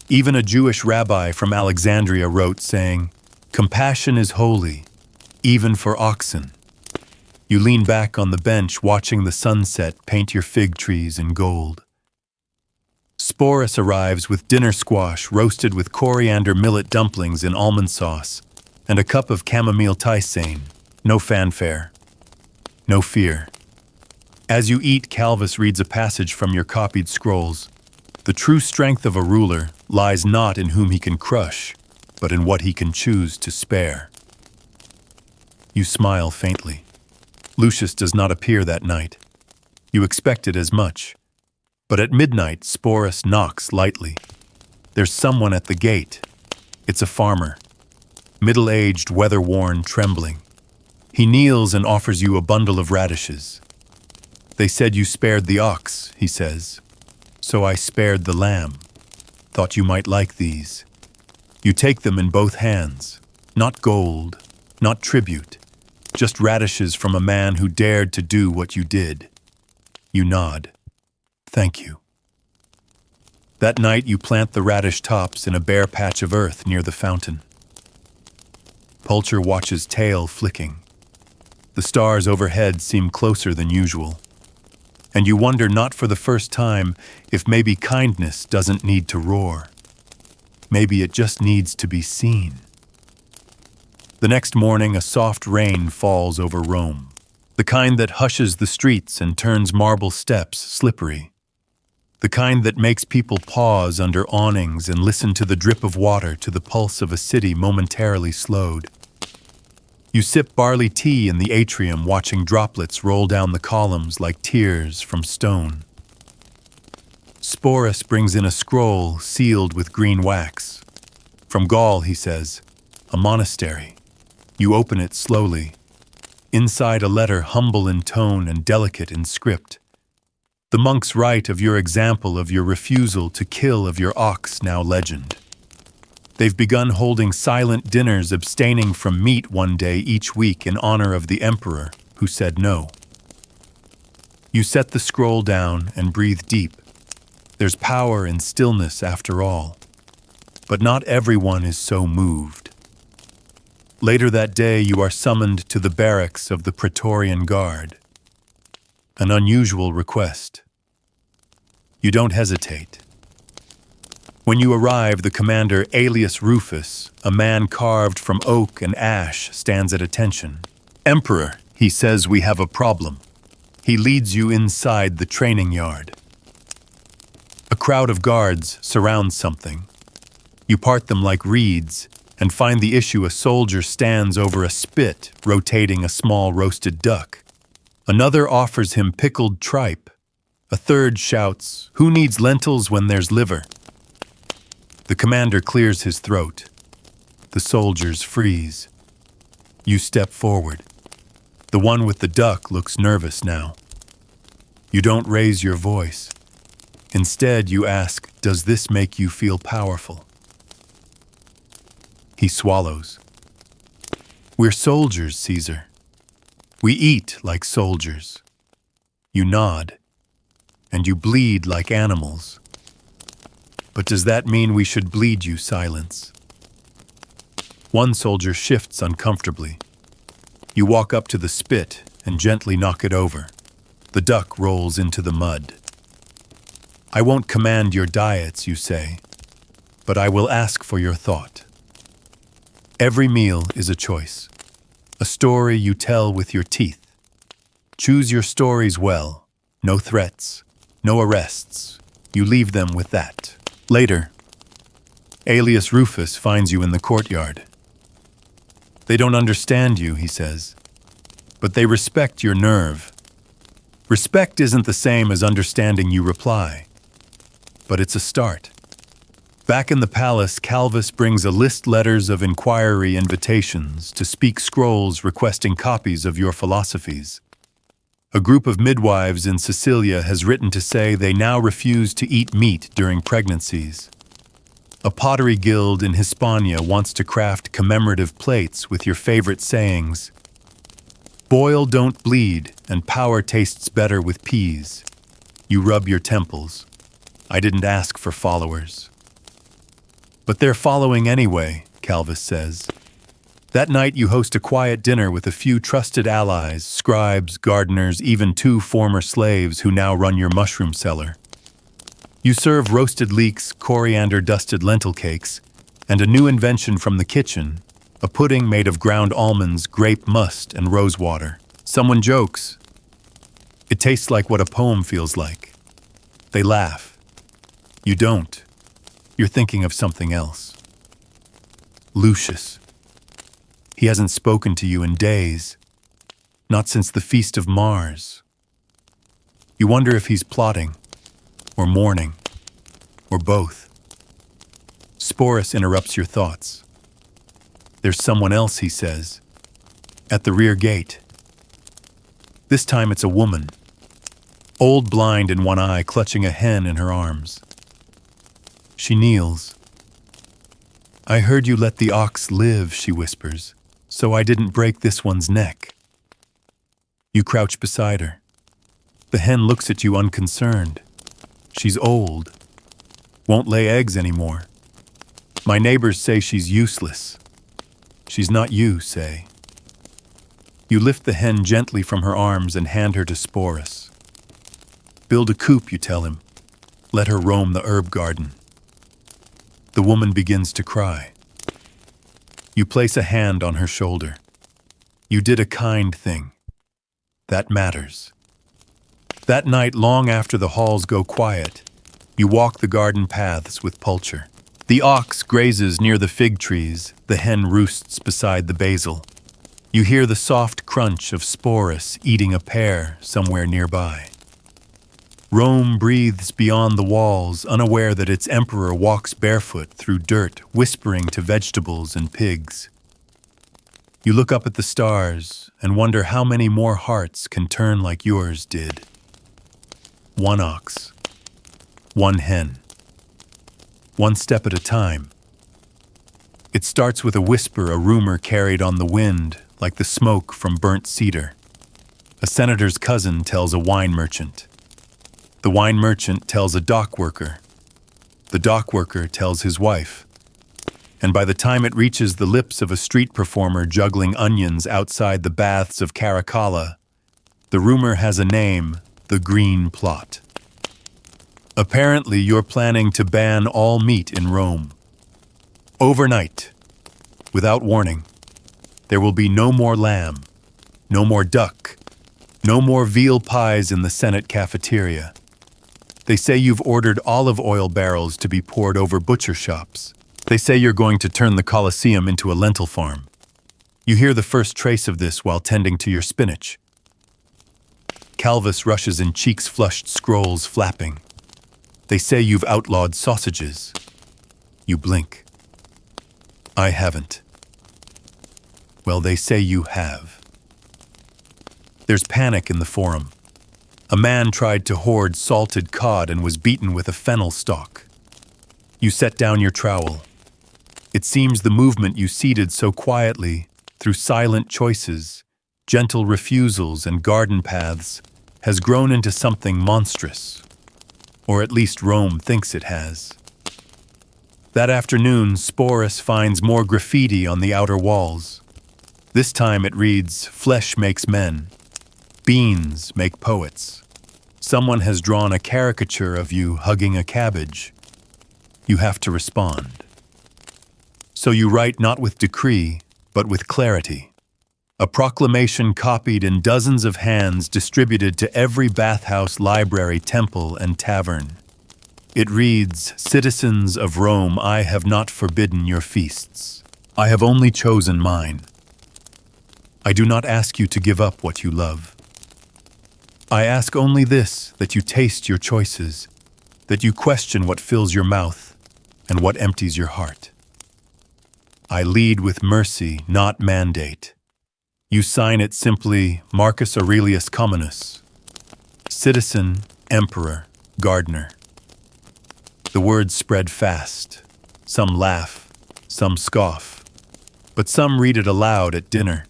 Even a Jewish rabbi from Alexandria wrote saying, "Compassion is holy, even for oxen." You lean back on the bench watching the sunset paint your fig trees in gold. Sporus arrives with dinner squash roasted with coriander millet dumplings in almond sauce and a cup of chamomile tisane. No fanfare. No fear. As you eat, Calvus reads a passage from your copied scrolls. The true strength of a ruler lies not in whom he can crush, but in what he can choose to spare. You smile faintly. Lucius does not appear that night. You expected as much. But at midnight, Sporus knocks lightly. There's someone at the gate. It's a farmer. Middle-aged, weather-worn, trembling. He kneels and offers you a bundle of radishes. "They said you spared the ox," he says. "So I spared the lamb. Thought you might like these." You take them in both hands. Not gold, not tribute. Just radishes from a man who dared to do what you did. You nod. Thank you. That night you plant the radish tops in a bare patch of earth near the fountain. Pulcher watches tail flicking. The stars overhead seem closer than usual. And you wonder not for the first time if maybe kindness doesn't need to roar. Maybe it just needs to be seen. The next morning, a soft rain falls over Rome, the kind that hushes the streets and turns marble steps slippery, the kind that makes people pause under awnings and listen to the drip of water to the pulse of a city momentarily slowed. You sip barley tea in the atrium, watching droplets roll down the columns like tears from stone. Sporus brings in a scroll sealed with green wax. From Gaul, he says, a monastery. You open it slowly. Inside a letter humble in tone and delicate in script. The monks write of your example, of your refusal to kill, of your ox now legend. They've begun holding silent dinners, abstaining from meat one day each week in honor of the emperor who said no. You set the scroll down and breathe deep. There's power in stillness after all. But not everyone is so moved. Later that day, you are summoned to the barracks of the Praetorian Guard. An unusual request. You don't hesitate. When you arrive, the commander, alias Rufus, a man carved from oak and ash, stands at attention. "Emperor," he says, "we have a problem." He leads you inside the training yard. A crowd of guards surrounds something. You part them like reeds and find the issue: a soldier stands over a spit, rotating a small roasted duck. Another offers him pickled tripe. A third shouts, "Who needs lentils when there's liver?" The commander clears his throat. The soldiers freeze. You step forward. The one with the duck looks nervous now. You don't raise your voice. Instead, you ask, "Does this make you feel powerful?" He swallows. "We're soldiers, Caesar. We eat like soldiers." You nod, and you bleed like animals. But does that mean we should bleed you? Silence. One soldier shifts uncomfortably. You walk up to the spit and gently knock it over. The duck rolls into the mud. "I won't command your diets," you say, "but I will ask for your thought." Every meal is a choice, a story you tell with your teeth. Choose your stories well. No threats, no arrests. You leave them with that. Later, alias Rufus finds you in the courtyard. They don't understand you, he says, but they respect your nerve. Respect isn't the same as understanding, you reply, but it's a start. Back in the palace, Calvus brings a list letters of inquiry invitations to speak scrolls requesting copies of your philosophies. A group of midwives in Sicilia has written to say they now refuse to eat meat during pregnancies. A pottery guild in Hispania wants to craft commemorative plates with your favorite sayings. Boil, don't bleed, and power tastes better with peas. You rub your temples. I didn't ask for followers. But they're following anyway, Calvus says. That night you host a quiet dinner with a few trusted allies, scribes, gardeners, even 2 former slaves who now run your mushroom cellar. You serve roasted leeks, coriander-dusted lentil cakes, and a new invention from the kitchen, a pudding made of ground almonds, grape must, and rose water. Someone jokes. It tastes like what a poem feels like. They laugh. You don't. You're thinking of something else. Lucius. He hasn't spoken to you in days. Not since the Feast of Mars. You wonder if he's plotting, or mourning, or both. Sporus interrupts your thoughts. There's someone else, he says, at the rear gate. This time it's a woman, old, blind in one eye, clutching a hen in her arms. She kneels. I heard you let the ox live, she whispers, so I didn't break this one's neck. You crouch beside her. The hen looks at you unconcerned. She's old. Won't lay eggs anymore. My neighbors say she's useless. She's not you, say. You lift the hen gently from her arms and hand her to Sporus. Build a coop, you tell him. Let her roam the herb garden. The woman begins to cry. You place a hand on her shoulder. You did a kind thing. That matters. That night, long after the halls go quiet, you walk the garden paths with Pulcher. The ox grazes near the fig trees, the hen roosts beside the basil. You hear the soft crunch of Sporus eating a pear somewhere nearby. Rome breathes beyond the walls, unaware that its emperor walks barefoot through dirt, whispering to vegetables and pigs. You look up at the stars and wonder how many more hearts can turn like yours did. One ox, one hen, one step at a time. It starts with a whisper, a rumor carried on the wind, like the smoke from burnt cedar. A senator's cousin tells a wine merchant. The wine merchant tells a dock worker. The dock worker tells his wife. And by the time it reaches the lips of a street performer juggling onions outside the baths of Caracalla, the rumor has a name: the Green Plot. Apparently, you're planning to ban all meat in Rome. Overnight, without warning, there will be no more lamb, no more duck, no more veal pies in the Senate cafeteria. They say you've ordered olive oil barrels to be poured over butcher shops. They say you're going to turn the Colosseum into a lentil farm. You hear the first trace of this while tending to your spinach. Calvus rushes in, cheeks flushed, scrolls flapping. They say you've outlawed sausages. You blink. I haven't. Well, they say you have. There's panic in the forum. A man tried to hoard salted cod and was beaten with a fennel stalk. You set down your trowel. It seems the movement you seeded so quietly, through silent choices, gentle refusals, and garden paths, has grown into something monstrous. Or at least Rome thinks it has. That afternoon, Sporus finds more graffiti on the outer walls. This time it reads, "Flesh makes men. Beans make poets." Someone has drawn a caricature of you hugging a cabbage. You have to respond. So you write not with decree, but with clarity. A proclamation copied in dozens of hands distributed to every bathhouse, library, temple, and tavern. It reads, "Citizens of Rome, I have not forbidden your feasts. I have only chosen mine. I do not ask you to give up what you love. I ask only this, that you taste your choices, that you question what fills your mouth and what empties your heart. I lead with mercy, not mandate. You sign it simply Marcus Aurelius Communus, citizen, emperor, gardener." The words spread fast. Some laugh, some scoff, but some read it aloud at dinner.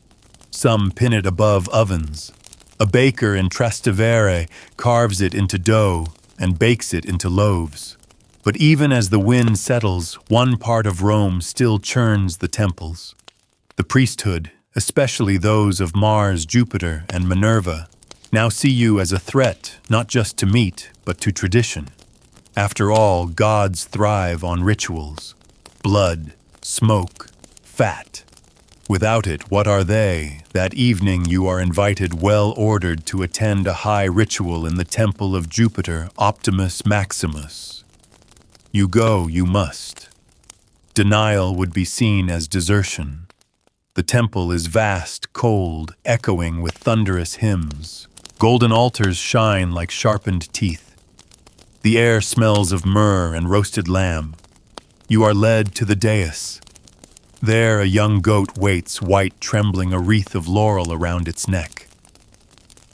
Some pin it above ovens. A baker in Trastevere carves it into dough and bakes it into loaves. But even as the wind settles, one part of Rome still churns the temples. The priesthood, especially those of Mars, Jupiter, and Minerva, now see you as a threat not just to meat, but to tradition. After all, gods thrive on rituals. Blood, smoke, fat. Without it, what are they? That evening you are invited, well-ordered, to attend a high ritual in the temple of Jupiter, Optimus Maximus. You go, you must. Denial would be seen as desertion. The temple is vast, cold, echoing with thunderous hymns. Golden altars shine like sharpened teeth. The air smells of myrrh and roasted lamb. You are led to the dais. There a young goat waits, white, trembling, a wreath of laurel around its neck.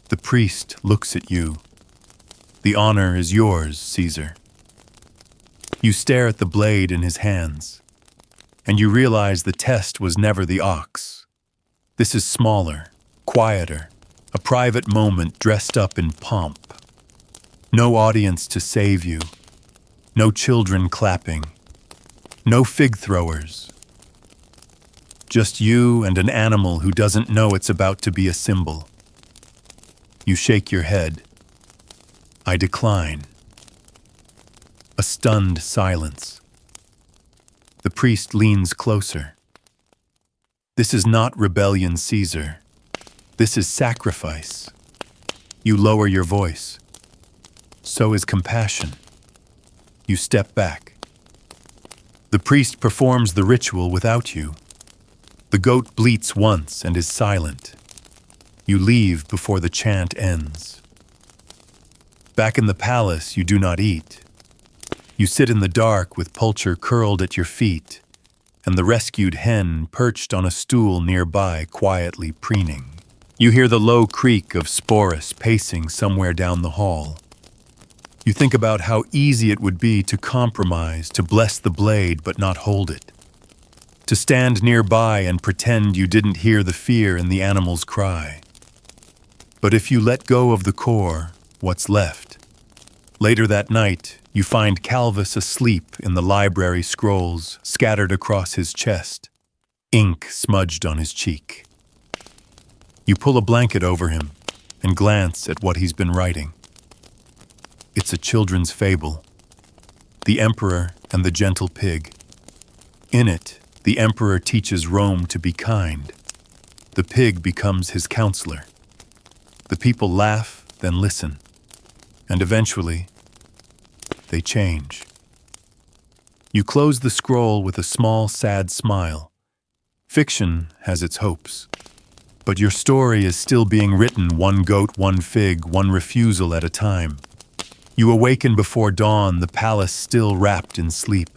The priest looks at you. The honor is yours, Caesar. You stare at the blade in his hands, and you realize the test was never the ox. This is smaller, quieter, a private moment dressed up in pomp. No audience to save you, no children clapping, no fig throwers. Just you and an animal who doesn't know it's about to be a symbol. You shake your head. I decline. A stunned silence. The priest leans closer. This is not rebellion, Caesar. This is sacrifice. You lower your voice. So is compassion. You step back. The priest performs the ritual without you. The goat bleats once and is silent. You leave before the chant ends. Back in the palace, you do not eat. You sit in the dark with Pulcher curled at your feet, and the rescued hen perched on a stool nearby, quietly preening. You hear the low creak of Sporus pacing somewhere down the hall. You think about how easy it would be to compromise, to bless the blade but not hold it. To stand nearby and pretend you didn't hear the fear in the animal's cry. But if you let go of the core, what's left? Later that night, you find Calvus asleep in the library scrolls scattered across his chest, ink smudged on his cheek. You pull a blanket over him and glance at what he's been writing. It's a children's fable, The Emperor and the Gentle Pig. In it, the emperor teaches Rome to be kind. The pig becomes his counselor. The people laugh, then listen, and eventually, they change. You close the scroll with a small, sad smile. Fiction has its hopes, but your story is still being written, one goat, one fig, one refusal at a time. You awaken before dawn, the palace still wrapped in sleep.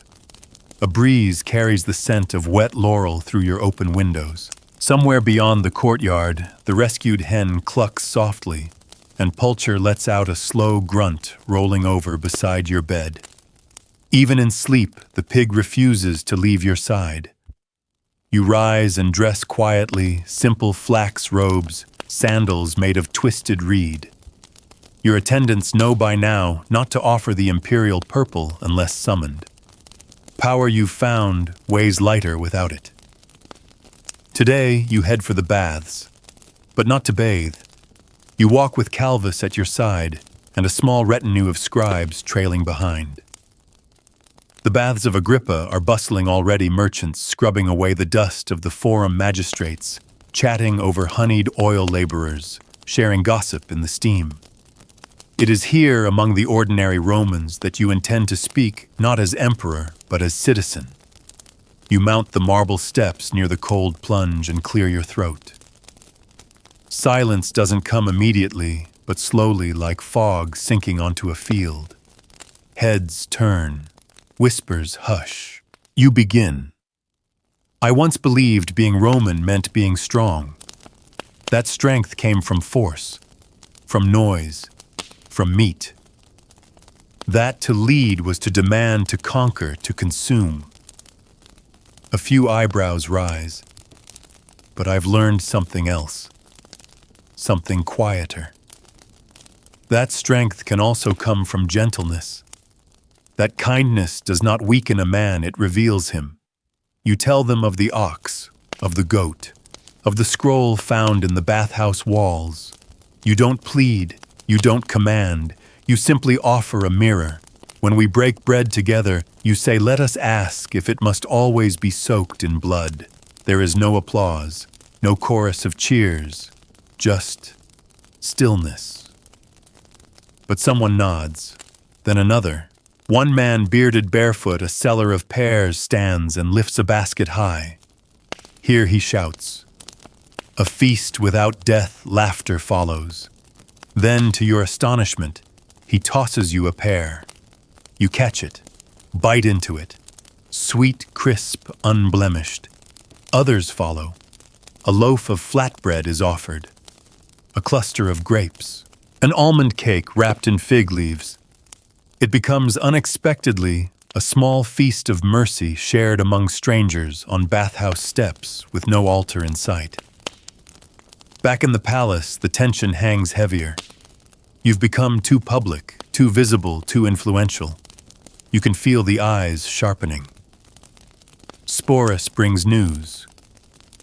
A breeze carries the scent of wet laurel through your open windows. Somewhere beyond the courtyard, the rescued hen clucks softly, and Pulcher lets out a slow grunt rolling over beside your bed. Even in sleep, the pig refuses to leave your side. You rise and dress quietly, simple flax robes, sandals made of twisted reed. Your attendants know by now not to offer the imperial purple unless summoned. Power you've found weighs lighter without it. Today, you head for the baths, but not to bathe. You walk with Calvus at your side and a small retinue of scribes trailing behind. The baths of Agrippa are bustling already, merchants scrubbing away the dust of the forum magistrates, chatting over honeyed oil laborers, sharing gossip in the steam. It is here among the ordinary Romans that you intend to speak not as emperor, but as citizen. You mount the marble steps near the cold plunge and clear your throat. Silence doesn't come immediately, but slowly like fog sinking onto a field. Heads turn, whispers hush. You begin. I once believed being Roman meant being strong. That strength came from force, from noise, from meat. That to lead was to demand, to conquer, to consume. A few eyebrows rise, but I've learned something else, something quieter. That strength can also come from gentleness. That kindness does not weaken a man, it reveals him. You tell them of the ox, of the goat, of the scroll found in the bathhouse walls. You don't plead, you don't command, you simply offer a mirror. When we break bread together, you say, let us ask if it must always be soaked in blood. There is no applause, no chorus of cheers, just stillness. But someone nods, then another. One man, bearded barefoot, a seller of pears, stands and lifts a basket high. Here he shouts. A feast without death, laughter follows. Then, to your astonishment, he tosses you a pear. You catch it, bite into it. Sweet, crisp, unblemished. Others follow. A loaf of flatbread is offered. A cluster of grapes. An almond cake wrapped in fig leaves. It becomes unexpectedly a small feast of mercy shared among strangers on bathhouse steps with no altar in sight. Back in the palace, the tension hangs heavier. You've become too public, too visible, too influential. You can feel the eyes sharpening. Sporus brings news.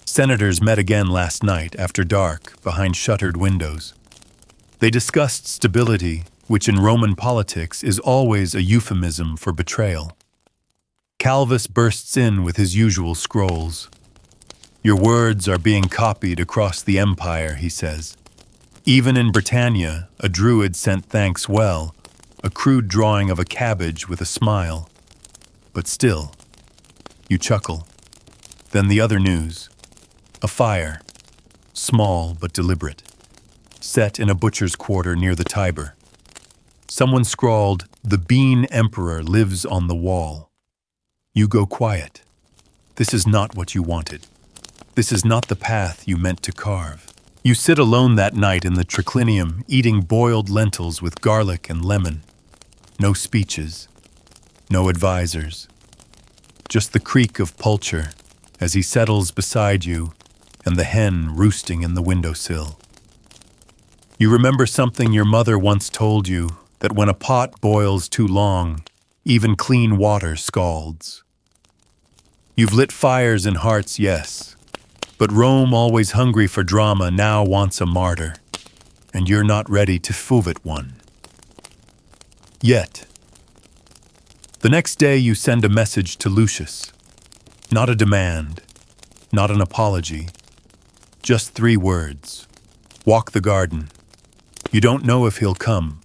Senators met again last night after dark behind shuttered windows. They discussed stability, which in Roman politics is always a euphemism for betrayal. Calvus bursts in with his usual scrolls. Your words are being copied across the empire, he says. Even in Britannia, a druid sent thanks well, a crude drawing of a cabbage with a smile. But still, you chuckle. Then the other news. A fire, small but deliberate, set in a butcher's quarter near the Tiber. Someone scrawled, "The Bean Emperor lives on the wall." You go quiet. This is not what you wanted. This is not the path you meant to carve. You sit alone that night in the triclinium, eating boiled lentils with garlic and lemon. No speeches, no advisors. Just the creak of Pulcher as he settles beside you and the hen roosting in the windowsill. You remember something your mother once told you, that when a pot boils too long, even clean water scalds. You've lit fires in hearts, yes, but Rome, always hungry for drama, now wants a martyr, and you're not ready to fuvit one. Yet. The next day you send a message to Lucius. Not a demand, not an apology, just 3 words. Walk the garden. You don't know if he'll come,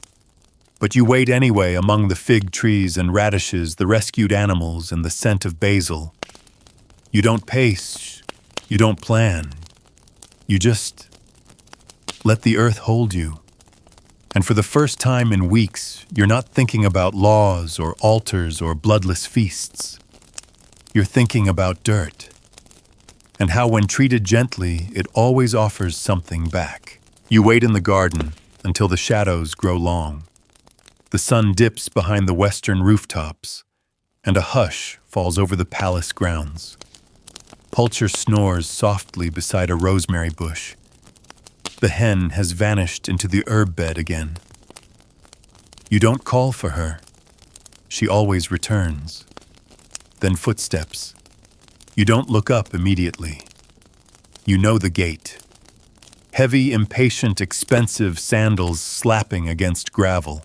but you wait anyway among the fig trees and radishes, the rescued animals, and the scent of basil. You don't pace, you don't plan. You just let the earth hold you. And for the first time in weeks, you're not thinking about laws or altars or bloodless feasts. You're thinking about dirt, and how when treated gently, it always offers something back. You wait in the garden until the shadows grow long. The sun dips behind the western rooftops, and a hush falls over the palace grounds. Pulcher snores softly beside a rosemary bush. The hen has vanished into the herb bed again. You don't call for her. She always returns. Then footsteps. You don't look up immediately. You know the gait. Heavy, impatient, expensive sandals slapping against gravel.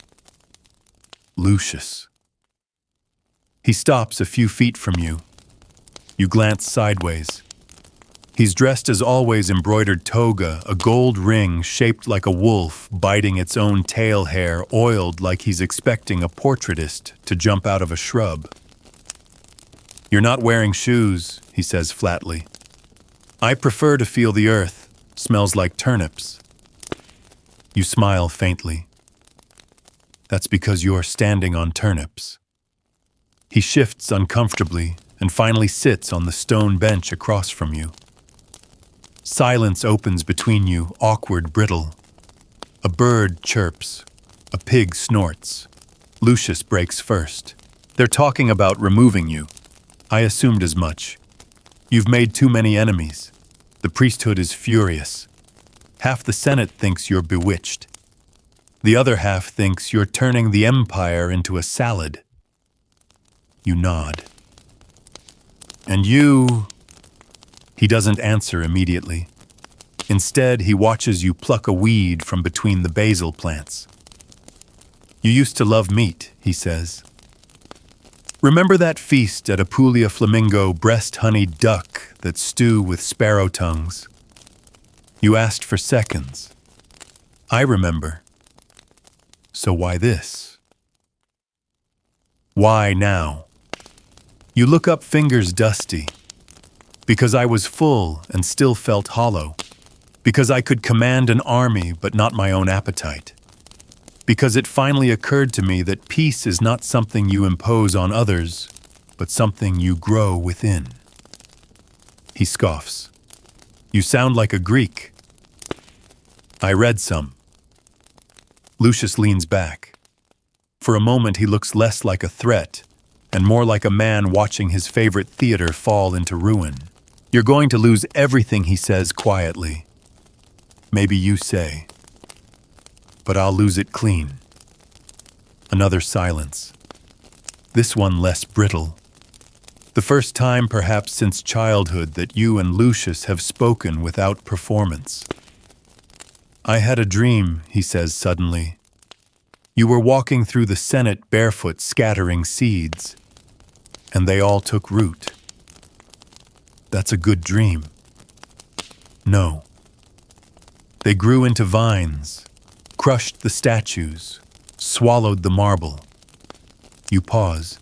Lucius. He stops a few feet from you. You glance sideways. He's dressed as always embroidered toga, a gold ring shaped like a wolf, biting its own tail hair, oiled like he's expecting a portraitist to jump out of a shrub. "You're not wearing shoes," he says flatly. "I prefer to feel the earth. Smells like turnips." You smile faintly. "That's because you're standing on turnips." He shifts uncomfortably and finally sits on the stone bench across from you. Silence opens between you, awkward, brittle. A bird chirps. A pig snorts. Lucius breaks first. "They're talking about removing you. I assumed as much. You've made too many enemies. The priesthood is furious. Half the Senate thinks you're bewitched. The other half thinks you're turning the empire into a salad." You nod. "And you—" He doesn't answer immediately. Instead, he watches you pluck a weed from between the basil plants. "You used to love meat," he says. "Remember that feast at Apulia Flamingo breast-honeyed duck, that stew with sparrow tongues? You asked for seconds. I remember. So why this? Why now? You look up, fingers dusty. Because I was full and still felt hollow. Because I could command an army but not my own appetite. Because it finally occurred to me that peace is not something you impose on others, but something you grow within." He scoffs. "You sound like a Greek." "I read some." Lucius leans back. For a moment he looks less like a threat and more like a man watching his favorite theater fall into ruin. "You're going to lose everything," he says quietly. "Maybe you say. But I'll lose it clean." Another silence. This one less brittle. The first time perhaps since childhood that you and Lucius have spoken without performance. "I had a dream," he says suddenly. "You were walking through the Senate barefoot, scattering seeds, and they all took root." "That's a good dream." "No. They grew into vines, crushed the statues, swallowed the marble." You pause.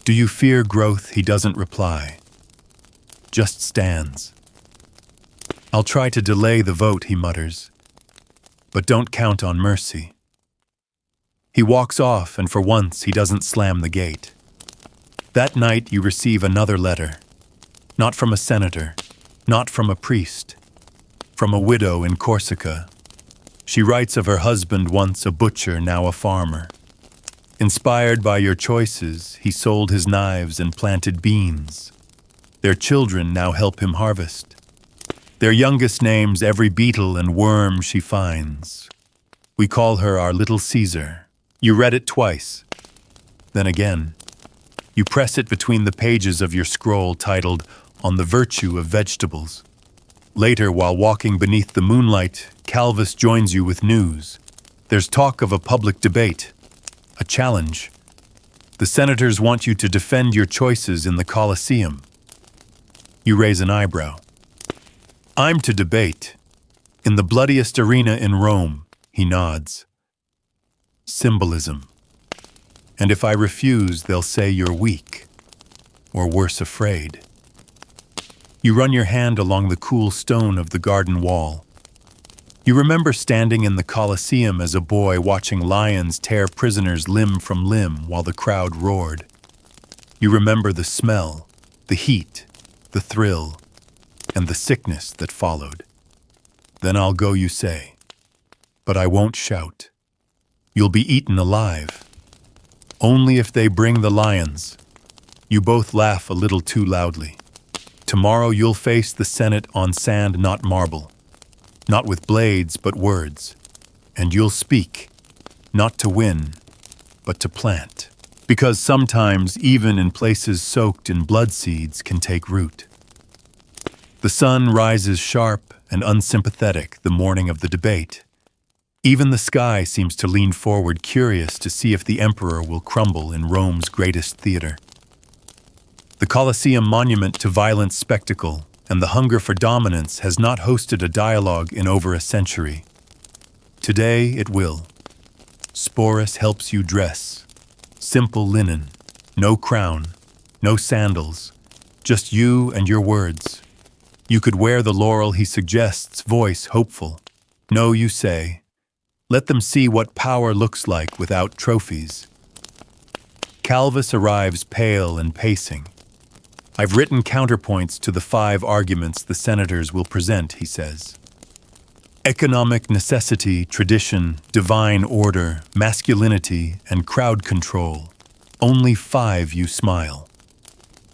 "Do you fear growth?" He doesn't reply. Just stands. "I'll try to delay the vote," he mutters. "But don't count on mercy." He walks off, and for once he doesn't slam the gate. That night you receive another letter. Not from a senator, not from a priest. From a widow in Corsica. She writes of her husband, once a butcher, now a farmer. Inspired by your choices, he sold his knives and planted beans. Their children now help him harvest. Their youngest names every beetle and worm she finds. We call her our little Caesar. You read it twice. Then again. You press it between the pages of your scroll titled "On the Virtue of Vegetables." Later, while walking beneath the moonlight, Calvis joins you with news. There's talk of a public debate. A challenge. The senators want you to defend your choices in the Colosseum. You raise an eyebrow. "I'm to debate. In the bloodiest arena in Rome," he nods. Symbolism. "And if I refuse, they'll say you're weak. Or worse, afraid." You run your hand along the cool stone of the garden wall. You remember standing in the Colosseum as a boy watching lions tear prisoners limb from limb while the crowd roared. You remember the smell, the heat, the thrill, and the sickness that followed. "Then I'll go," you say. "But I won't shout. You'll be eaten alive. Only if they bring the lions." You both laugh a little too loudly. Tomorrow you'll face the Senate on sand, not marble. Not with blades, but words. And you'll speak, not to win, but to plant. Because sometimes, even in places soaked in blood, seeds can take root. The sun rises sharp and unsympathetic the morning of the debate. Even the sky seems to lean forward, curious to see if the emperor will crumble in Rome's greatest theater. The Colosseum, monument to violent spectacle and the hunger for dominance has not hosted a dialogue in over a century. Today it will. Sporus helps you dress. Simple linen, no crown, no sandals, just you and your words. You could wear the laurel he suggests, voice hopeful. No, you say. Let them see what power looks like without trophies. Calvus arrives pale and pacing. I've written counterpoints to the 5 arguments the senators will present, he says. Economic necessity, tradition, divine order, masculinity, and crowd control. Only 5, you smile.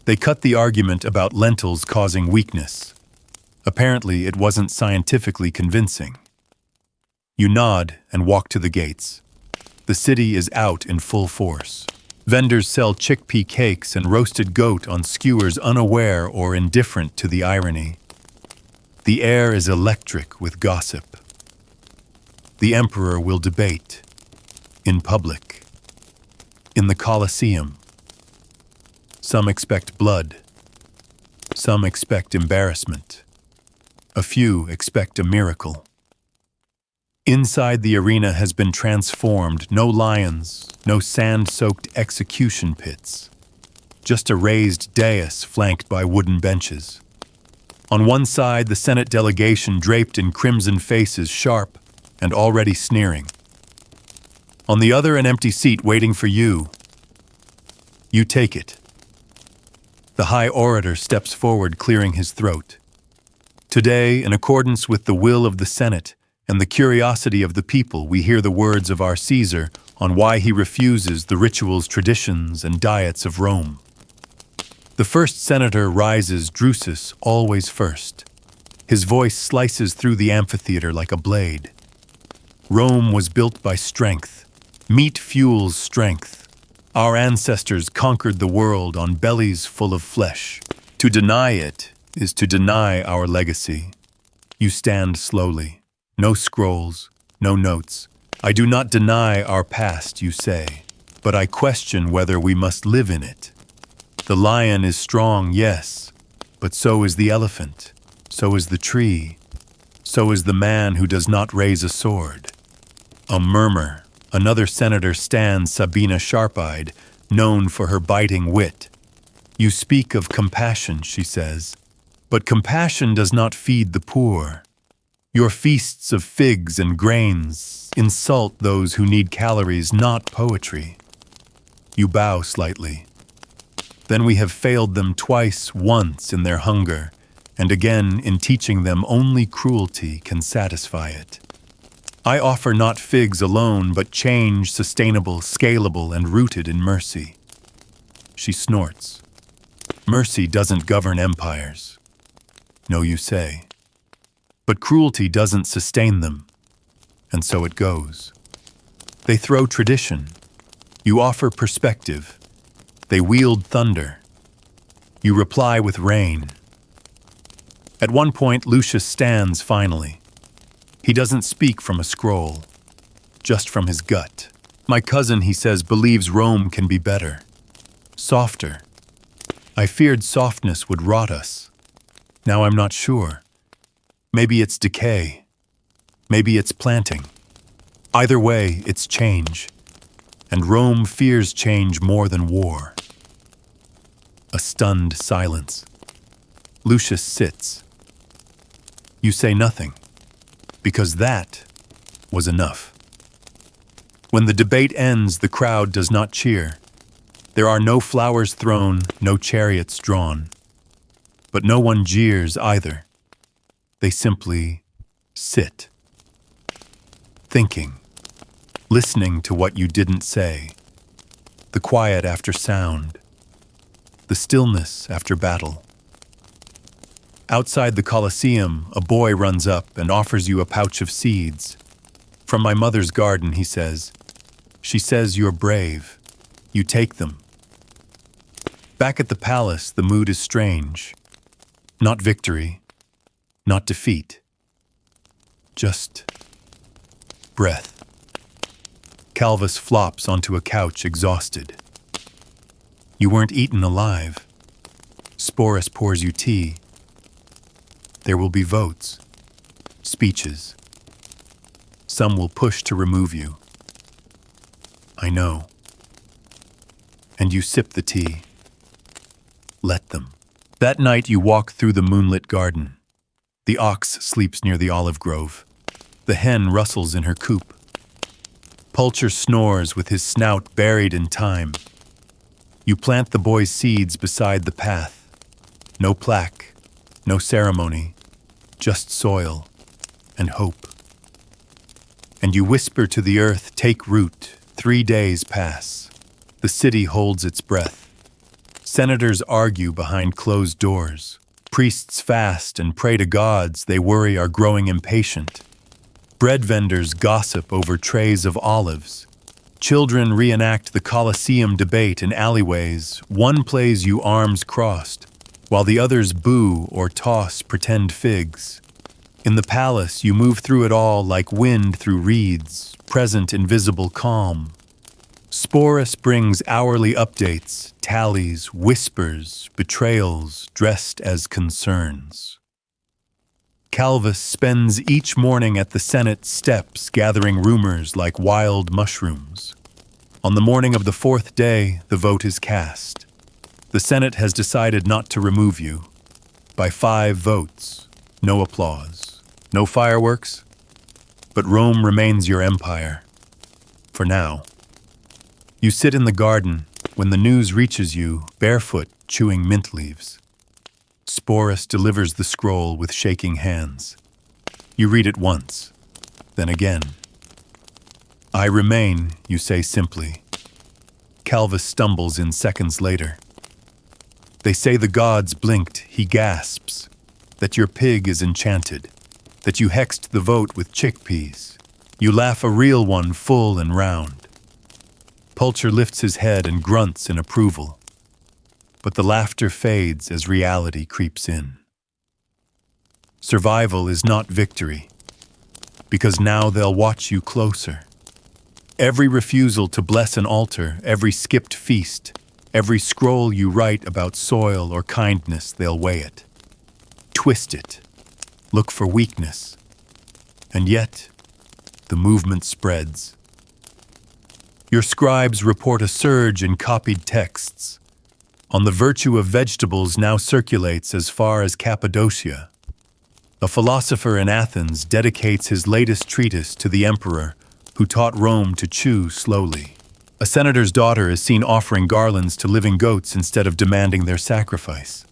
They cut the argument about lentils causing weakness. Apparently, it wasn't scientifically convincing. You nod and walk to the gates. The city is out in full force. Vendors sell chickpea cakes and roasted goat on skewers, unaware or indifferent to the irony. The air is electric with gossip. The emperor will debate. In public. In the Colosseum. Some expect blood. Some expect embarrassment. A few expect a miracle. Inside the arena has been transformed. No lions, no sand-soaked execution pits. Just a raised dais flanked by wooden benches. On one side, the Senate delegation draped in crimson faces, sharp and already sneering. On the other, an empty seat waiting for you. You take it. The high orator steps forward, clearing his throat. Today, in accordance with the will of the Senate and the curiosity of the people, we hear the words of our Caesar on why he refuses the rituals, traditions, and diets of Rome. The first senator rises, Drusus, always first. His voice slices through the amphitheater like a blade. Rome was built by strength. Meat fuels strength. Our ancestors conquered the world on bellies full of flesh. To deny it is to deny our legacy. You stand slowly. No scrolls, no notes. I do not deny our past, you say, but I question whether we must live in it. The lion is strong, yes, but so is the elephant, so is the tree, so is the man who does not raise a sword. A murmur. Another senator stands, Sabina sharp-eyed, known for her biting wit. You speak of compassion, she says, but compassion does not feed the poor. Your feasts of figs and grains insult those who need calories, not poetry. You bow slightly. Then we have failed them twice, once in their hunger, and again in teaching them only cruelty can satisfy it. I offer not figs alone, but change sustainable, scalable, and rooted in mercy. She snorts. Mercy doesn't govern empires. No, you say. But cruelty doesn't sustain them, and so it goes. They throw tradition. You offer perspective. They wield thunder. You reply with rain. At one point, Lucius stands finally. He doesn't speak from a scroll, just from his gut. My cousin, he says, believes Rome can be better, softer. I feared softness would rot us. Now I'm not sure. Maybe it's decay. Maybe it's planting. Either way, it's change. And Rome fears change more than war. A stunned silence. Lucius sits. You say nothing, because that was enough. When the debate ends, the crowd does not cheer. There are no flowers thrown, no chariots drawn. But no one jeers either. They simply sit, thinking, listening to what you didn't say, the quiet after sound, the stillness after battle. Outside the Colosseum, a boy runs up and offers you a pouch of seeds. From my mother's garden, he says. She says you're brave. You take them. Back at the palace, the mood is strange. Not victory, not defeat. Just breath. Calvus flops onto a couch, exhausted. You weren't eaten alive. Sporus pours you tea. There will be votes, speeches. Some will push to remove you. I know. And you sip the tea. Let them. That night you walk through the moonlit garden. The ox sleeps near the olive grove. The hen rustles in her coop. Pulcher snores with his snout buried in time. You plant the boy's seeds beside the path. No plaque, no ceremony, just soil and hope. And you whisper to the earth, take root. 3 days pass. The city holds its breath. Senators argue behind closed doors. Priests fast and pray to gods they worry are growing impatient. Bread vendors gossip over trays of olives. Children reenact the Colosseum debate in alleyways. One plays you arms crossed, while the others boo or toss pretend figs. In the palace, you move through it all like wind through reeds, present invisible calm. Sporus brings hourly updates, tallies, whispers, betrayals, dressed as concerns. Calvus spends each morning at the Senate steps gathering rumors like wild mushrooms. On the morning of the 4th day, the vote is cast. The Senate has decided not to remove you. By 5 votes, no applause, no fireworks, but Rome remains your empire. For now. You sit in the garden when the news reaches you, barefoot, chewing mint leaves. Sporus delivers the scroll with shaking hands. You read it once, then again. I remain, you say simply. Calvus stumbles in seconds later. They say the gods blinked, he gasps, that your pig is enchanted, that you hexed the vote with chickpeas. You laugh a real one, full and round. Pulcher lifts his head and grunts in approval. But the laughter fades as reality creeps in. Survival is not victory, because now they'll watch you closer. Every refusal to bless an altar, every skipped feast, every scroll you write about soil or kindness, they'll weigh it. Twist it. Look for weakness. And yet, the movement spreads. Your scribes report a surge in copied texts. On the virtue of vegetables now circulates as far as Cappadocia. A philosopher in Athens dedicates his latest treatise to the emperor who taught Rome to chew slowly. A senator's daughter is seen offering garlands to living goats instead of demanding their sacrifice.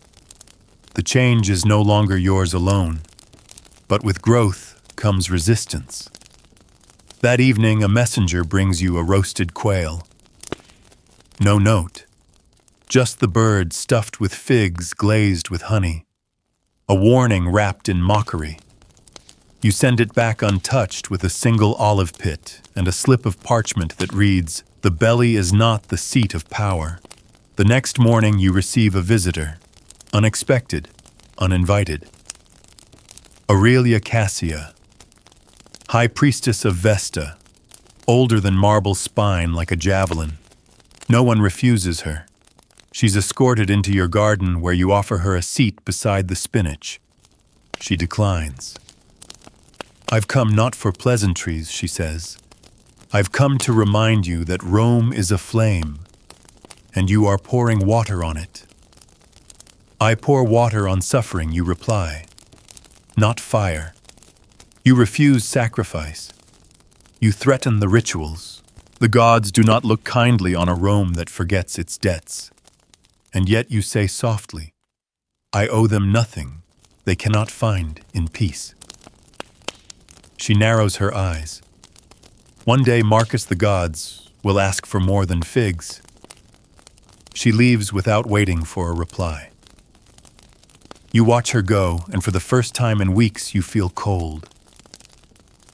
The change is no longer yours alone, but with growth comes resistance. That evening, a messenger brings you a roasted quail. No note, just the bird stuffed with figs glazed with honey. A warning wrapped in mockery. You send it back untouched with a single olive pit and a slip of parchment that reads, "The belly is not the seat of power." The next morning you receive a visitor, unexpected, uninvited. Aurelia Cassia, high priestess of Vesta, older than marble spine like a javelin. No one refuses her. She's escorted into your garden where you offer her a seat beside the spinach. She declines. I've come not for pleasantries, she says. I've come to remind you that Rome is a flame, and you are pouring water on it. I pour water on suffering, you reply, not fire. You refuse sacrifice. You threaten the rituals. The gods do not look kindly on a Rome that forgets its debts. And yet you say softly, I owe them nothing they cannot find in peace. She narrows her eyes. One day Marcus the gods will ask for more than figs. She leaves without waiting for a reply. You watch her go, and for the first time in weeks you feel cold.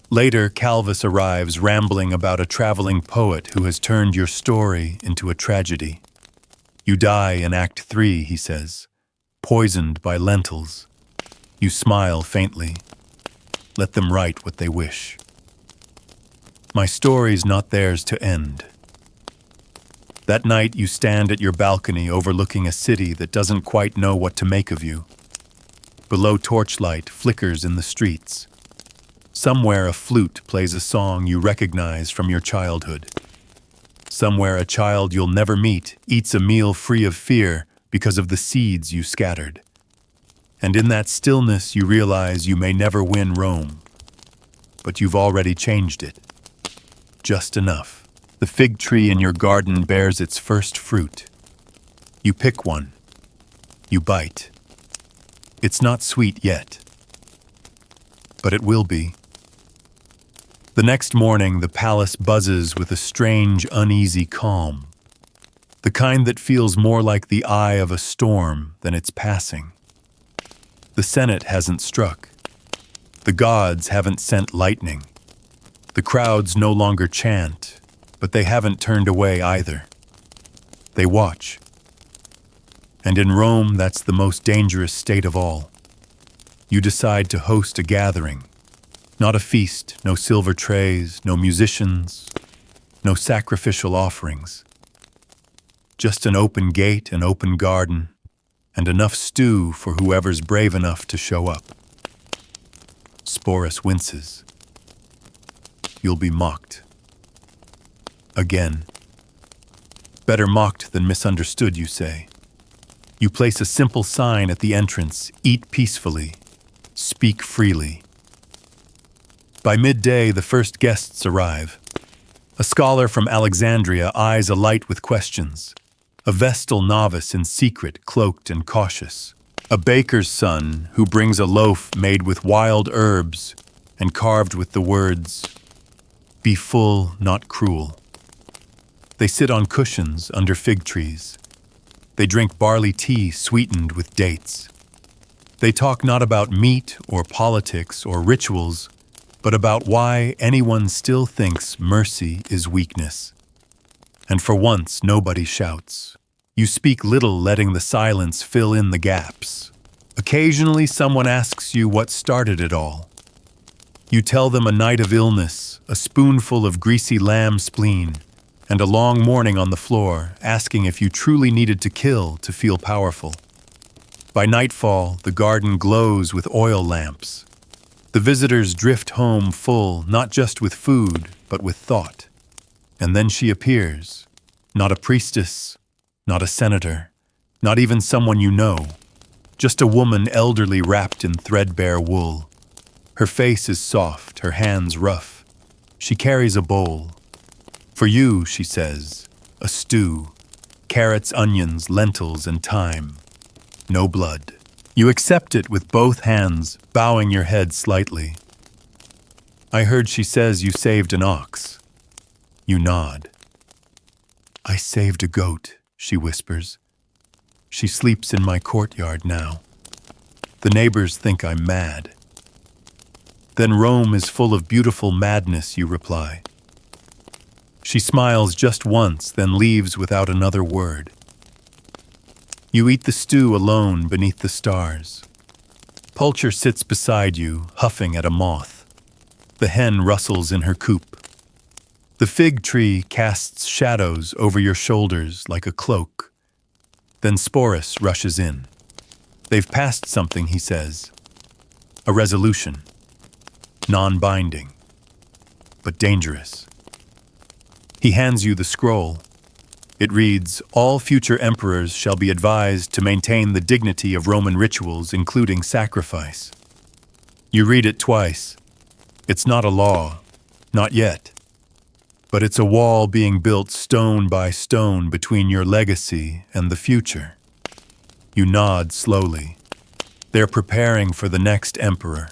Later, Calvus arrives rambling about a traveling poet who has turned your story into a tragedy. You die in Act 3, he says, poisoned by lentils. You smile faintly. Let them write what they wish. My story's not theirs to end. That night you stand at your balcony overlooking a city that doesn't quite know what to make of you. Below torchlight flickers in the streets. Somewhere a flute plays a song you recognize from your childhood. Somewhere a child you'll never meet eats a meal free of fear because of the seeds you scattered. And in that stillness you realize you may never win Rome, but you've already changed it. Just enough. The fig tree in your garden bears its first fruit. You pick one. You bite. It's not sweet yet, but it will be. The next morning, the palace buzzes with a strange, uneasy calm, the kind that feels more like the eye of a storm than its passing. The Senate hasn't struck. The gods haven't sent lightning. The crowds no longer chant, but they haven't turned away either. They watch. And in Rome, that's the most dangerous state of all. You decide to host a gathering. Not a feast, no silver trays, no musicians, no sacrificial offerings. Just an open gate, an open garden, and enough stew for whoever's brave enough to show up. Sporus winces. You'll be mocked. Again. Better mocked than misunderstood, you say. You place a simple sign at the entrance: eat peacefully, speak freely. By midday, the first guests arrive. A scholar from Alexandria, eyes alight with questions. A Vestal novice in secret, cloaked and cautious. A baker's son who brings a loaf made with wild herbs and carved with the words, "Be full, not cruel." They sit on cushions under fig trees. They drink barley tea sweetened with dates. They talk not about meat or politics or rituals, but about why anyone still thinks mercy is weakness. And for once, nobody shouts. You speak little, letting the silence fill in the gaps. Occasionally, someone asks you what started it all. You tell them a night of illness, a spoonful of greasy lamb spleen, and a long morning on the floor, asking if you truly needed to kill to feel powerful. By nightfall, the garden glows with oil lamps. The visitors drift home full, not just with food, but with thought. And then she appears. Not a priestess, not a senator, not even someone you know. Just a woman elderly wrapped in threadbare wool. Her face is soft, her hands rough. She carries a bowl. For you, she says, a stew. Carrots, onions, lentils, and thyme. No blood. You accept it with both hands, bowing your head slightly. I heard she says you saved an ox. You nod. I saved a goat, she whispers. She sleeps in my courtyard now. The neighbors think I'm mad. Then Rome is full of beautiful madness, you reply. She smiles just once, then leaves without another word. You eat the stew alone beneath the stars. Pulcher sits beside you, huffing at a moth. The hen rustles in her coop. The fig tree casts shadows over your shoulders like a cloak. Then Sporus rushes in. They've passed something, he says. A resolution. Non-binding, but dangerous. He hands you the scroll. It reads, "All future emperors shall be advised to maintain the dignity of Roman rituals, including sacrifice." You read it twice. It's not a law, not yet. But it's a wall being built stone by stone between your legacy and the future. You nod slowly. They're preparing for the next emperor.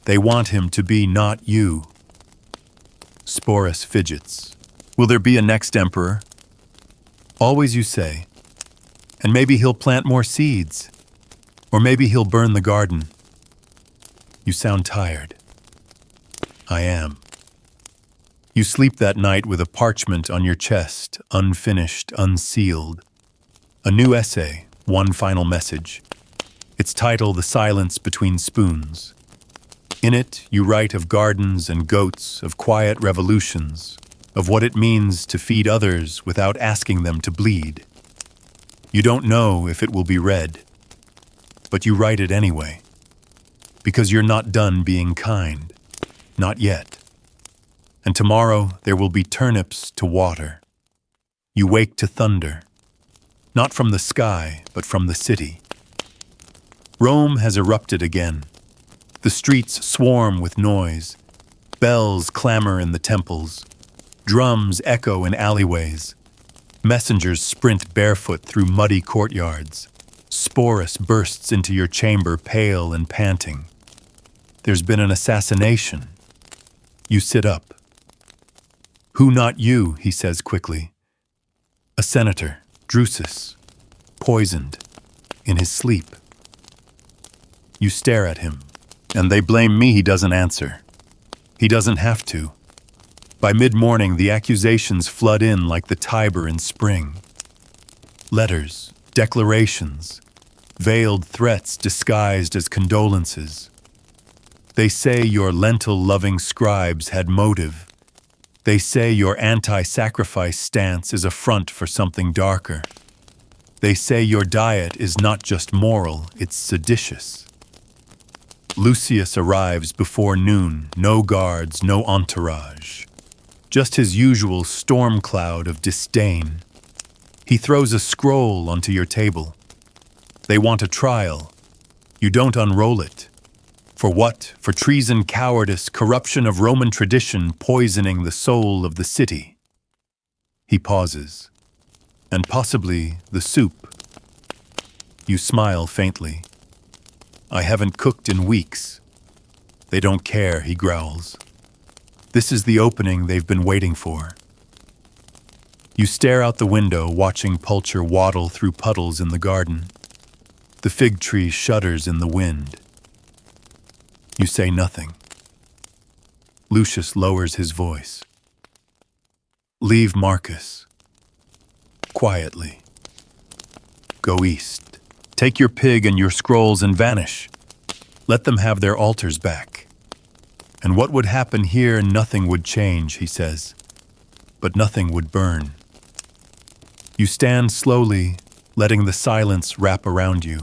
They want him to be not you. Sporus fidgets. Will there be a next emperor? Always, you say. And maybe he'll plant more seeds. Or maybe he'll burn the garden. You sound tired. I am. You sleep that night with a parchment on your chest, unfinished, unsealed. A new essay, one final message. Its title, "The Silence Between Spoons." In it, you write of gardens and goats, of quiet revolutions, of what it means to feed others without asking them to bleed. You don't know if it will be read. but you write it anyway. Because you're not done being kind. Not yet. And tomorrow there will be turnips to water. You wake to thunder. Not from the sky, but from the city. Rome has erupted again. The streets swarm with noise. Bells clamor in the temples. Drums echo in alleyways. Messengers sprint barefoot through muddy courtyards. Sporus bursts into your chamber pale and panting. There's been an assassination. You sit up. Who, not you, he says quickly. A senator, Drusus, poisoned, in his sleep. You stare at him, and they blame me he doesn't answer. He doesn't have to. By mid-morning, the accusations flood in like the Tiber in spring. Letters, declarations, veiled threats disguised as condolences. They say your lentil-loving scribes had motive. They say your anti-sacrifice stance is a front for something darker. They say your diet is not just moral, it's seditious. Lucius arrives before noon, no guards, no entourage. Just his usual storm cloud of disdain. He throws a scroll onto your table. They want a trial. You don't unroll it. For what? For treason, cowardice, corruption of Roman tradition poisoning the soul of the city. He pauses. And possibly the soup. You smile faintly. I haven't cooked in weeks. They don't care, he growls. This is the opening they've been waiting for. You stare out the window, watching Pulcher waddle through puddles in the garden. The fig tree shudders in the wind. You say nothing. Lucius lowers his voice. Leave Marcus. Quietly. Go east. Take your pig and your scrolls and vanish. Let them have their altars back. And what would happen here, nothing would change, he says. But nothing would burn. You stand slowly, letting the silence wrap around you.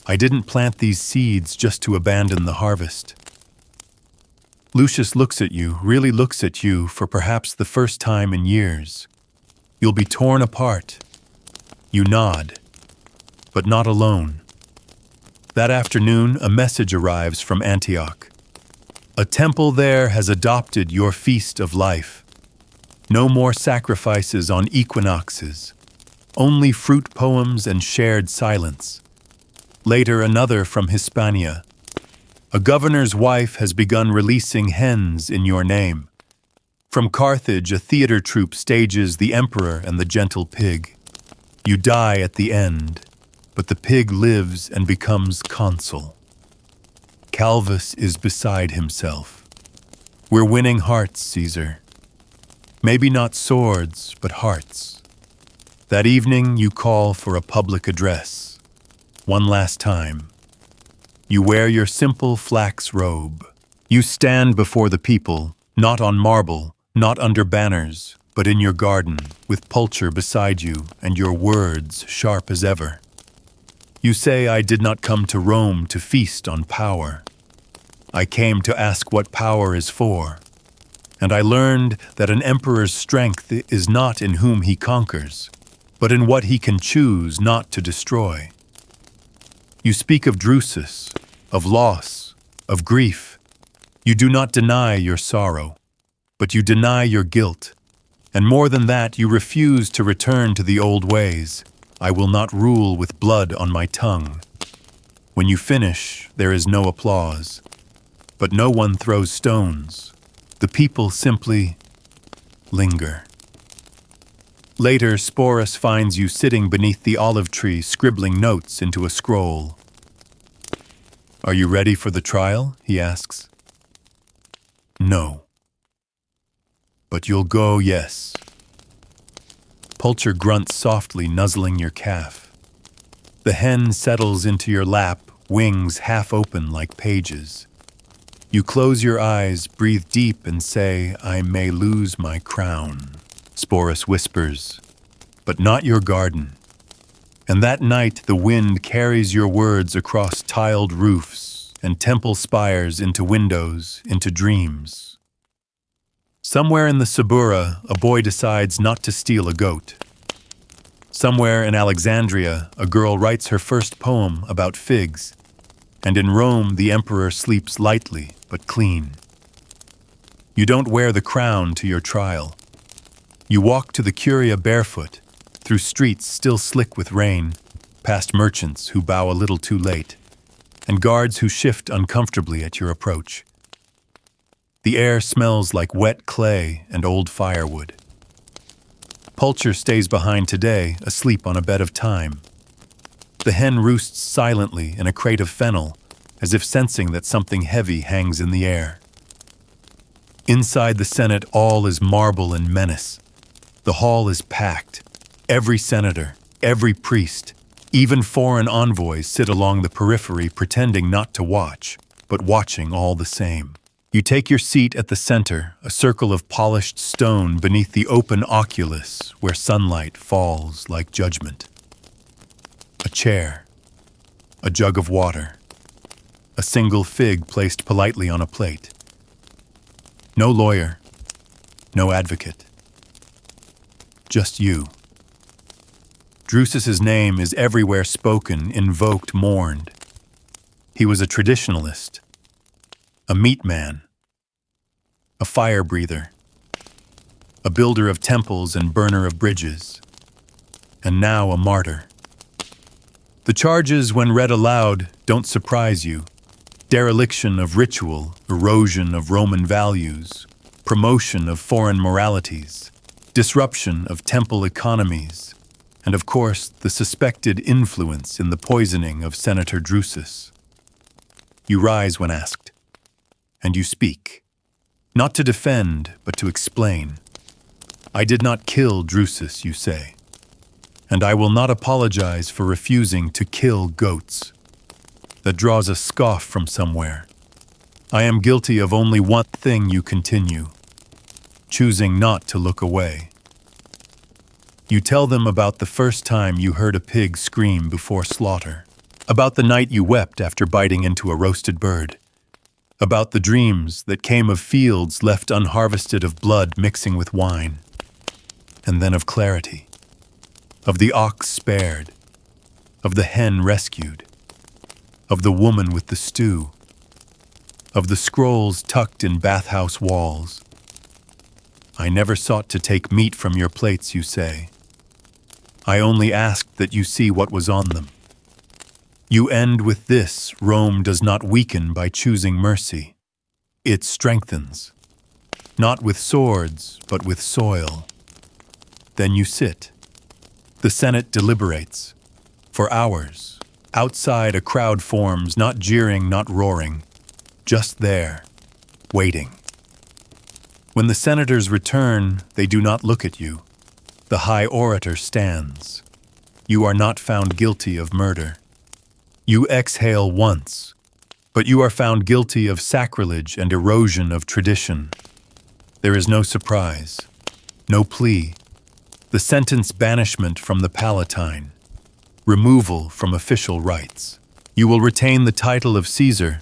I didn't plant these seeds just to abandon the harvest. Lucius looks at you, really looks at you for perhaps the first time in years. You'll be torn apart. You nod, but not alone. That afternoon, a message arrives from Antioch. A temple there has adopted your feast of life. No more sacrifices on equinoxes. Only fruit poems and shared silence. Later, another from Hispania. A governor's wife has begun releasing hens in your name. From Carthage, a theater troupe stages the emperor and the gentle pig. You die at the end, but the pig lives and becomes consul. Calvus is beside himself. We're winning hearts, Caesar. Maybe not swords, but hearts. That evening, you call for a public address. One last time. You wear your simple flax robe. You stand before the people, not on marble, not under banners, but in your garden, with Pulcher beside you and your words sharp as ever. You say, I did not come to Rome to feast on power. I came to ask what power is for. And I learned that an emperor's strength is not in whom he conquers, but in what he can choose not to destroy. You speak of Drusus, of loss, of grief. You do not deny your sorrow, but you deny your guilt. And more than that, you refuse to return to the old ways. I will not rule with blood on my tongue. When you finish, there is no applause. But no one throws stones. The people simply linger. Later, Sporus finds you sitting beneath the olive tree, scribbling notes into a scroll. Are you ready for the trial? He asks. No. But you'll go, yes. Pulcher grunts softly, nuzzling your calf. The hen settles into your lap, wings half open like pages. You close your eyes, breathe deep, and say, I may lose my crown. Sporus whispers, but not your garden. And that night the wind carries your words across tiled roofs and temple spires into windows, into dreams. Somewhere in the Subura, a boy decides not to steal a goat. Somewhere in Alexandria, a girl writes her first poem about figs. And in Rome, the emperor sleeps lightly but clean. You don't wear the crown to your trial. You walk to the Curia barefoot, through streets still slick with rain, past merchants who bow a little too late, and guards who shift uncomfortably at your approach. The air smells like wet clay and old firewood. Pulcher stays behind today, asleep on a bed of thyme. The hen roosts silently in a crate of fennel, as if sensing that something heavy hangs in the air. Inside the Senate, all is marble and menace. The hall is packed. Every senator, every priest, even foreign envoys sit along the periphery pretending not to watch, but watching all the same. You take your seat at the center, a circle of polished stone beneath the open oculus where sunlight falls like judgment. A chair, a jug of water, a single fig placed politely on a plate. No lawyer, no advocate. Just you. Drusus's name is everywhere spoken, invoked, mourned. He was a traditionalist, a meat man, a fire breather, a builder of temples and burner of bridges, and now a martyr. The charges, when read aloud, don't surprise you. Dereliction of ritual, erosion of Roman values, promotion of foreign moralities, disruption of temple economies, and of course the suspected influence in the poisoning of Senator Drusus. You rise when asked, and you speak, not to defend, but to explain. I did not kill Drusus, you say, and I will not apologize for refusing to kill goats. That draws a scoff from somewhere. I am guilty of only one thing, you continue, choosing not to look away. You tell them about the first time you heard a pig scream before slaughter, about the night you wept after biting into a roasted bird, about the dreams that came of fields left unharvested of blood mixing with wine, and then of clarity, of the ox spared, of the hen rescued, of the woman with the stew, of the scrolls tucked in bathhouse walls. I never sought to take meat from your plates, you say. I only asked that you see what was on them. You end with this: Rome does not weaken by choosing mercy. It strengthens, not with swords, but with soil. Then you sit. The Senate deliberates, for hours. Outside, a crowd forms, not jeering, not roaring, just there, waiting. When the senators return, they do not look at you. The high orator stands. You are not found guilty of murder. You exhale once, but you are found guilty of sacrilege and erosion of tradition. There is no surprise, no plea. The sentence: banishment from the Palatine. Removal from official rights. You will retain the title of Caesar,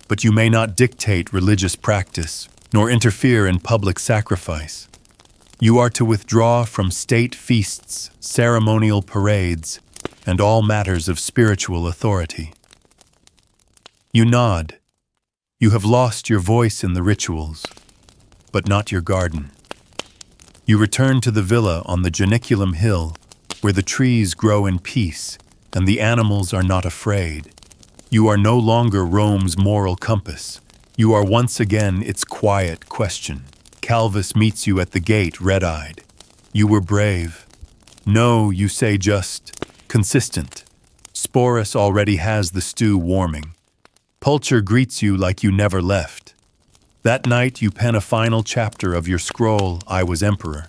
but you may not dictate religious practice, nor interfere in public sacrifice. You are to withdraw from state feasts, ceremonial parades, and all matters of spiritual authority. You nod. You have lost your voice in the rituals, but not your garden. You return to the villa on the Janiculum Hill, where the trees grow in peace and the animals are not afraid. You are no longer Rome's moral compass. You are once again its quiet question. Calvus meets you at the gate, red-eyed. You were brave. No, you say, just consistent. Sporus already has the stew warming. Pulcher greets you like you never left. That night you pen a final chapter of your scroll, I was emperor.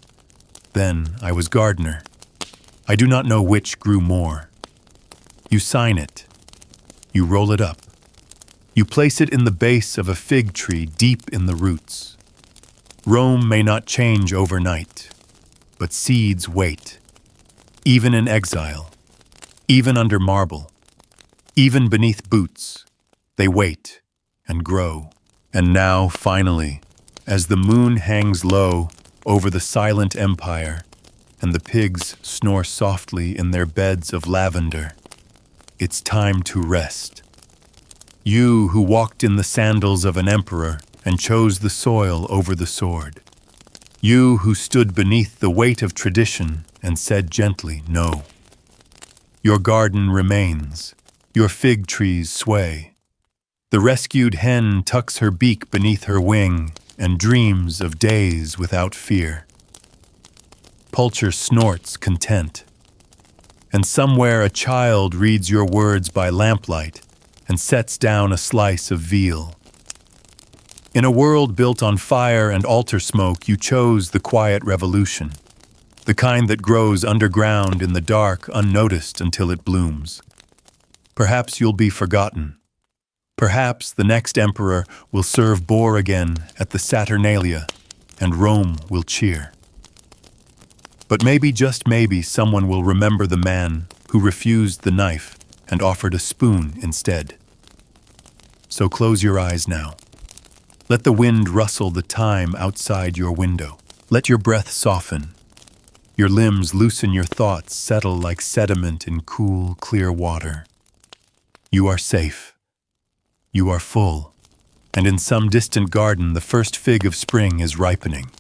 Then I was gardener. I do not know which grew more. You sign it. You roll it up. You place it in the base of a fig tree deep in the roots. Rome may not change overnight, but seeds wait, even in exile. even under marble, even beneath boots. They wait and grow. And now, finally, as the moon hangs low over the silent empire, and the pigs snore softly in their beds of lavender, it's time to rest. You who walked in the sandals of an emperor and chose the soil over the sword. You who stood beneath the weight of tradition and said gently no. Your garden remains, your fig trees sway. The rescued hen tucks her beak beneath her wing and dreams of days without fear. Poultry snorts content, and somewhere a child reads your words by lamplight and sets down a slice of veal. In a world built on fire and altar smoke, you chose the quiet revolution, the kind that grows underground in the dark, unnoticed until it blooms. Perhaps you'll be forgotten. Perhaps the next emperor will serve boar again at the Saturnalia, and Rome will cheer. But maybe, just maybe, someone will remember the man who refused the knife and offered a spoon instead. So close your eyes now. Let the wind rustle the thyme outside your window. Let your breath soften. Your limbs loosen, your thoughts settle like sediment in cool, clear water. You are safe. You are full, and in some distant garden the first fig of spring is ripening.